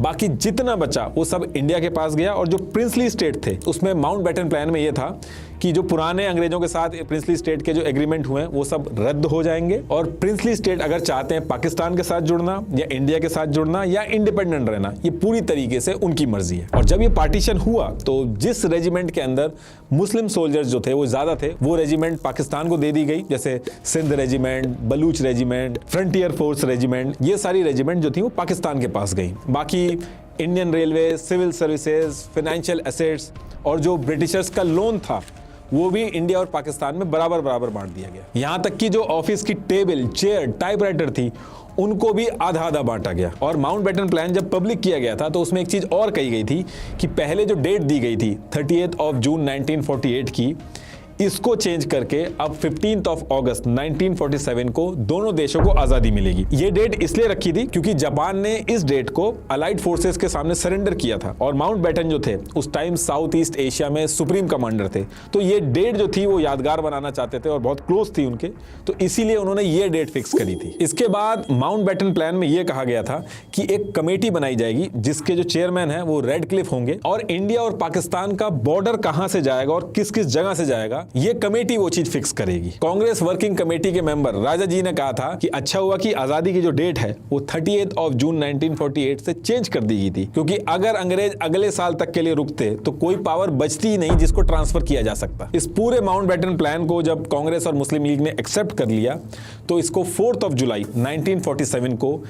बाकी जितना बचा वो सब इंडिया के पास गया। और जो प्रिंसली स्टेट थे उसमें माउंटबेटन प्लान में ये था कि जो पुराने अंग्रेजों के साथ प्रिंसली स्टेट के जो एग्रीमेंट हुए हैं वो सब रद्द हो जाएंगे, और प्रिंसली स्टेट अगर चाहते हैं पाकिस्तान के साथ जुड़ना या इंडिया के साथ जुड़ना या इंडिपेंडेंट रहना, ये पूरी तरीके से उनकी मर्जी है। और जब ये पार्टीशन हुआ तो जिस रेजिमेंट के अंदर मुस्लिम सोल्जर्स जो थे वो ज्यादा थे, वो रेजिमेंट पाकिस्तान को दे दी गई, जैसे Sindh regiment, Baloch regiment, frontier force regiment, ये सारी रेजिमेंट जो थी वो पाकिस्तान के पास गई। बाकी Indian railway, civil services, financial assets और जो ब्रिटिशर्स का लोन था वो भी इंडिया और पाकिस्तान में बराबर बराबर बांट दिया गया। यहां तक कि जो ऑफिस की टेबल, चेयर, टाइपराइटर थी उनको भी आधा आधा बांटा गया। और माउंटबेटन प्लान जब पब्लिक किया गया था तो उसमें एक चीज और कही गई थी कि पहले जो डेट दी गई थी 30 जून 1948 की, इसको चेंज करके अब 15 अगस्त 1947 को दोनों देशों को आजादी मिलेगी। ये डेट इसलिए रखी थी क्योंकि जापान ने इस डेट को अलाइड फोर्सेस के सामने सरेंडर किया था और माउंटबेटन जो थे उस टाइम साउथ ईस्ट एशिया में सुप्रीम कमांडर थे, तो ये डेट जो थी वो यादगार बनाना चाहते थे और बहुत क्लोज थी उनके, तो इसीलिए उन्होंने ये डेट फिक्स करी थी। इसके बाद माउंटबेटन प्लान में यह कहा गया था कि एक कमेटी बनाई जाएगी जिसके जो चेयरमैन है वो रेडक्लिफ होंगे और इंडिया और पाकिस्तान का बॉर्डर कहां से जाएगा और किस किस जगह से जाएगा ये कमेटी वो चीज फिक्स करेगी। कांग्रेस वर्किंग कमेटी के मेंबर राजा जी ने कहा था कि अच्छा हुआ कि आजादी की जो डेट है वो 30 जून 1948 से चेंज कर दी गई थी, क्योंकि अगर अंग्रेज अगले साल तक के लिए रुकते तो कोई पावर बचती ही नहीं जिसको ट्रांसफर किया जा सकता। इस पूरे माउंटबेटन प्लान को जब कांग्रेस और मुस्लिम लीग ने एक्सेप्ट कर लिया तो इसको 4 जुलाई 1947 को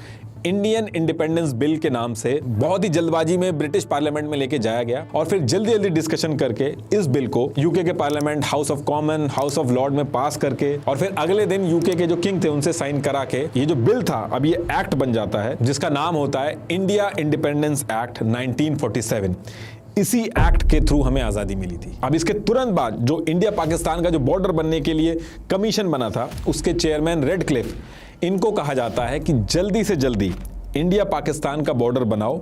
इंडियन इंडिपेंडेंस बिल के नाम से बहुत ही जल्दबाजी में ब्रिटिश पार्लियामेंट में लेके जाया गया और फिर जल्दी जल्दी डिस्कशन करके इस बिल को यूके के parliament, house of common, house of Lord में पास करके और फिर अगले दिन यूके के जो किंग थे उनसे साइन करा के ये जो बिल था अब ये एक्ट बन जाता है जिसका नाम होता है इंडिया इंडिपेंडेंस एक्ट 1947। इसी एक्ट के थ्रू हमें आजादी मिली थी। अब इसके तुरंत बाद जो इंडिया पाकिस्तान का जो बॉर्डर बनने के लिए कमीशन बना था उसके चेयरमैन रेडक्लिफ, इनको कहा जाता है कि जल्दी से जल्दी इंडिया पाकिस्तान का बॉर्डर बनाओ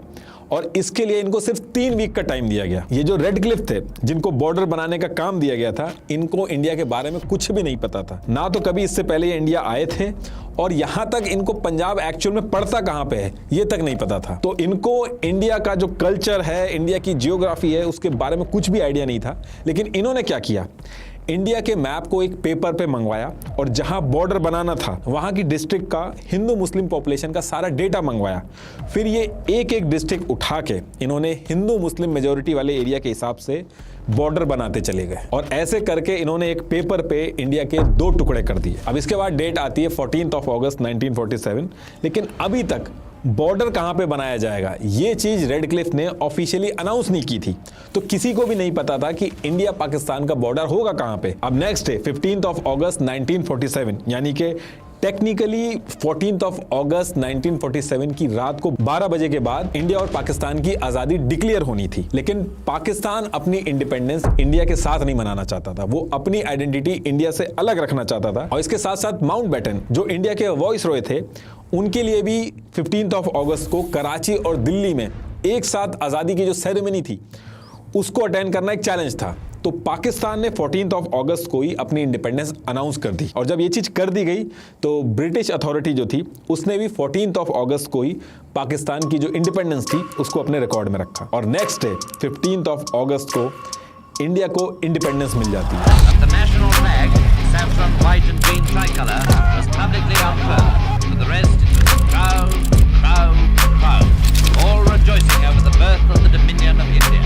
और इसके लिए इनको सिर्फ 3 वीक का टाइम दिया गया। ये जो रेडक्लिफ थे जिनको बॉर्डर बनाने का काम दिया गया था, इनको इंडिया के बारे में कुछ भी नहीं पता था, ना तो कभी इससे पहले ये इंडिया आए थे और यहां तक इनको पंजाब एक्चुअल में पड़ता कहां पे है ये तक नहीं पता था। तो इनको इंडिया का जो कल्चर है, इंडिया की जियोग्राफी है, उसके बारे में कुछ भी आइडिया नहीं था। लेकिन इन्होंने क्या किया, इंडिया के मैप को एक पेपर पे मंगवाया और जहां बॉर्डर बनाना था वहां की डिस्ट्रिक्ट का हिंदू मुस्लिम पॉपुलेशन का सारा डेटा मंगवाया। फिर ये एक एक डिस्ट्रिक्ट उठा के इन्होंने हिंदू मुस्लिम मेजोरिटी वाले एरिया के हिसाब से बॉर्डर बनाते चले गए और ऐसे करके इन्होंने एक पेपर पे इंडिया के 2 टुकड़े कर दिए। अब इसके बाद डेट आती है 14 अगस्त 1947, लेकिन अभी तक बॉर्डर कहां पे बनाया जाएगा ये चीज रेडक्लिफ ने ऑफिशियली अनाउंस नहीं की थी, तो किसी को भी नहीं पता था कि इंडिया पाकिस्तान का बॉर्डर होगा कहां पे। अब नेक्स्ट डे 15 अगस्त 1947 यानी कि टेक्निकली 14 अगस्त 1947 की रात को 12 बजे के बाद इंडिया और पाकिस्तान की आजादी डिक्लेयर होनी थी। लेकिन पाकिस्तान अपनी इंडिपेंडेंस इंडिया के साथ नहीं मनाना चाहता था, वो अपनी आइडेंटिटी इंडिया से अलग रखना चाहता था। और इसके साथ साथ माउंटबेटन जो इंडिया के वॉइस रॉय थे उनके लिए भी 15 अगस्त को कराची और दिल्ली में एक साथ आजादी की जो सेरेमनी थी उसको अटेंड करना एक चैलेंज था। तो पाकिस्तान ने 14 अगस्त को ही अपनी इंडिपेंडेंस अनाउंस कर दी और जब ये चीज कर दी गई तो ब्रिटिश अथॉरिटी जो थी उसने भी 14 अगस्त को ही पाकिस्तान की जो इंडिपेंडेंस थी उसको अपने रिकॉर्ड में रखा और नेक्स्ट डे 15 अगस्त को इंडिया को इंडिपेंडेंस मिल जाती है। The national flag, saffron, white and green tricolour, was publicly unfurled. For the rest, it was proud, proud, proud, all rejoicing over the birth of the Dominion of India.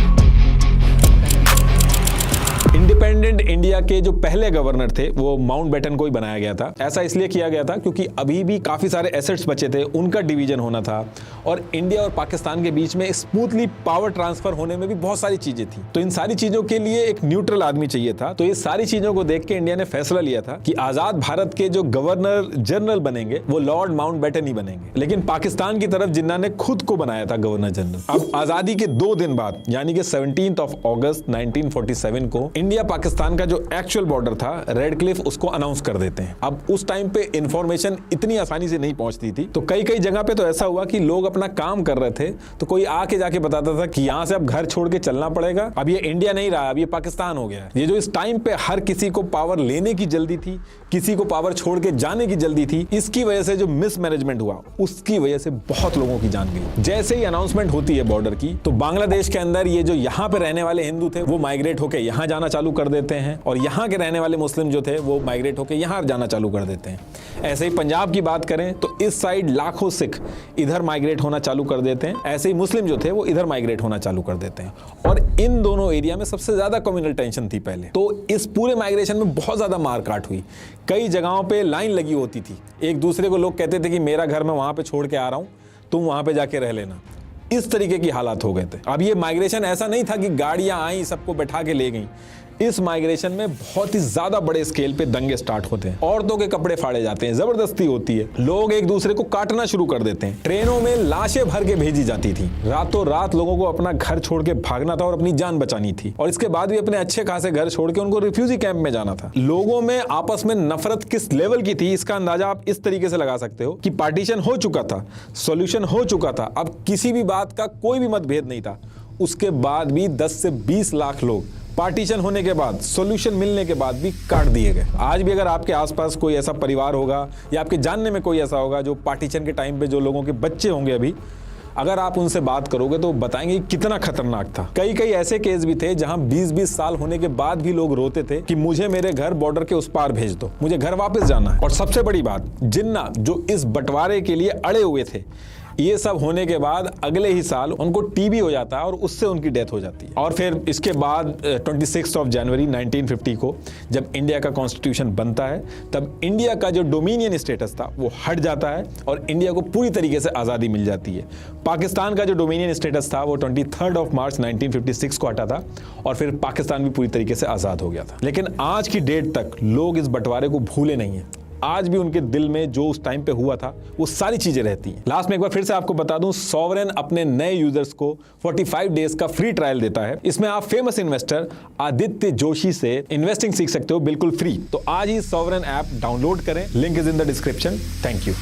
Independent India के जो पहले governor थे वो Mountbatten को ही बनाया गया था। ऐसा इसलिए किया गया था क्योंकि अभी भी काफी सारे एसेट्स बचे थे, उनका डिवीजन होना था और इंडिया और पाकिस्तान के बीच में स्मूथली पावर ट्रांसफर होने में भी बहुत सारी चीजें थी। तो इन सारी चीजों के लिए एक न्यूट्रल आदमी चाहिए था। तो ये सारी चीजों को देख के इंडिया ने फैसला लिया था कि आजाद भारत के जो गवर्नर जनरल बनेंगे वो लॉर्ड माउंटबेटन ही बनेंगे। लेकिन पाकिस्तान की तरफ जिन्ना ने खुद को बनाया था गवर्नर जनरल। अब आजादी के 2 दिन बाद यानी कि 17 अगस्त 1947 को इंडिया पाकिस्तान का जो एक्चुअल बॉर्डर था रेडक्लिफ उसको अनाउंस कर देते हैं। अब उस टाइम पे इंफॉर्मेशन इतनी आसानी से नहीं पहुंचती थी, तो कई कई जगह पे तो ऐसा हुआ कि लोग अपना काम कर रहे थे तो कोई आके जाके बताता था कि यहां से अब घर छोड़ के चलना पड़ेगा, अब ये इंडिया नहीं रहा, अब ये पाकिस्तान हो गया। ये जो इस टाइम पे हर किसी को पावर लेने की जल्दी थी, किसी को पावर छोड़ के जाने की जल्दी थी, इसकी वजह से जो मिसमैनेजमेंट हुआ उसकी वजह से बहुत लोगों की जान गई। जैसे ही अनाउंसमेंट होती है बॉर्डर की तो बांग्लादेश के अंदर ये जो यहाँ पे रहने वाले हिंदू थे वो माइग्रेट होकर यहाँ जाना चालू कर देते हैं और यहाँ के रहने वाले मुस्लिम जो थे वो माइग्रेट होकर यहाँ जाना चालू कर देते हैं। ऐसे ही पंजाब की बात करें तो इस साइड लाखों सिख इधर माइग्रेट होना चालू कर देते हैं, ऐसे ही मुस्लिम जो थे वो इधर माइग्रेट होना चालू कर देते हैं। और इन दोनों एरिया में सबसे ज्यादा कम्युनल टेंशन थी पहले, तो इस पूरे माइग्रेशन में बहुत ज्यादा मारकाट हुई। कई जगहों पे लाइन लगी होती थी, एक दूसरे को लोग कहते थे कि मेरा घर मैं वहां पे छोड़ के आ रहा हूं, तुम वहां पे जाके रह लेना। इस तरीके की हालात हो गए थे। अब ये माइग्रेशन ऐसा नहीं था कि गाड़ियां आई सबको बैठा के ले गई, इस माइग्रेशन में बहुत ही ज्यादा बड़े स्केल पे दंगे स्टार्ट होते हैं, औरतों के कपड़े फाड़े जाते हैं, जबरदस्ती होती है, लोग एक दूसरे को काटना शुरू कर देते हैं, ट्रेनों में लाशें भर के भेजी जाती थी, रातों रात लोगों को अपना घर छोड़ के भागना था और अपनी जान बचानी थी, और इसके बाद भी अपने अच्छे खासे घर छोड़ के उनको रिफ्यूजी कैंप में जाना था। लोगों में आपस में नफरत किस लेवल की थी इसका अंदाजा आप इस तरीके से लगा सकते हो कि पार्टीशन हो चुका था, सॉल्यूशन हो चुका था, अब किसी भी बात का कोई भी मतभेद नहीं था, उसके बाद भी 10 से 20 लाख लोग पार्टीशन होने के बाद, सॉल्यूशन मिलने के बाद भी काट दिए गए। आज भी अगर आपके आसपास कोई ऐसा परिवार होगा या आपके जानने में कोई ऐसा होगा जो पार्टीशन के टाइम पे जो लोगों के बच्चे होंगे अभी, अगर आप उनसे बात करोगे तो बताएंगे कितना खतरनाक था। कई ऐसे केस भी थे जहां 20-20 साल होने के बाद भी लोग रोते थे कि मुझे मेरे घर बॉर्डर के उस पार भेज दो, मुझे घर वापस जाना है। और सबसे बड़ी बात, जिन्ना जो इस बंटवारे के लिए अड़े हुए थे, ये सब होने के बाद अगले ही साल उनको टीबी हो जाता है और उससे उनकी डेथ हो जाती है। और फिर इसके बाद 26 जनवरी 1950 को जब इंडिया का कॉन्स्टिट्यूशन बनता है, तब इंडिया का जो डोमिनियन स्टेटस था वो हट जाता है और इंडिया को पूरी तरीके से आज़ादी मिल जाती है। पाकिस्तान का जो डोमिनियन स्टेटस था वो 23 मार्च 1956 को हटा था और फिर पाकिस्तान भी पूरी तरीके से आज़ाद हो गया था। लेकिन आज की डेट तक लोग इस बंटवारे को भूले नहीं हैं। आज भी उनके दिल में जो उस टाइम पे हुआ था वो सारी चीजें रहती हैं। लास्ट में एक बार फिर से आपको बता दूं, सॉवरेन अपने नए यूजर्स को 45 डेज का फ्री ट्रायल देता है। इसमें आप फेमस इन्वेस्टर आदित्य जोशी से इन्वेस्टिंग सीख सकते हो बिल्कुल फ्री। तो आज ही सॉवरेन ऐप डाउनलोड करें, link is in the description. Thank you.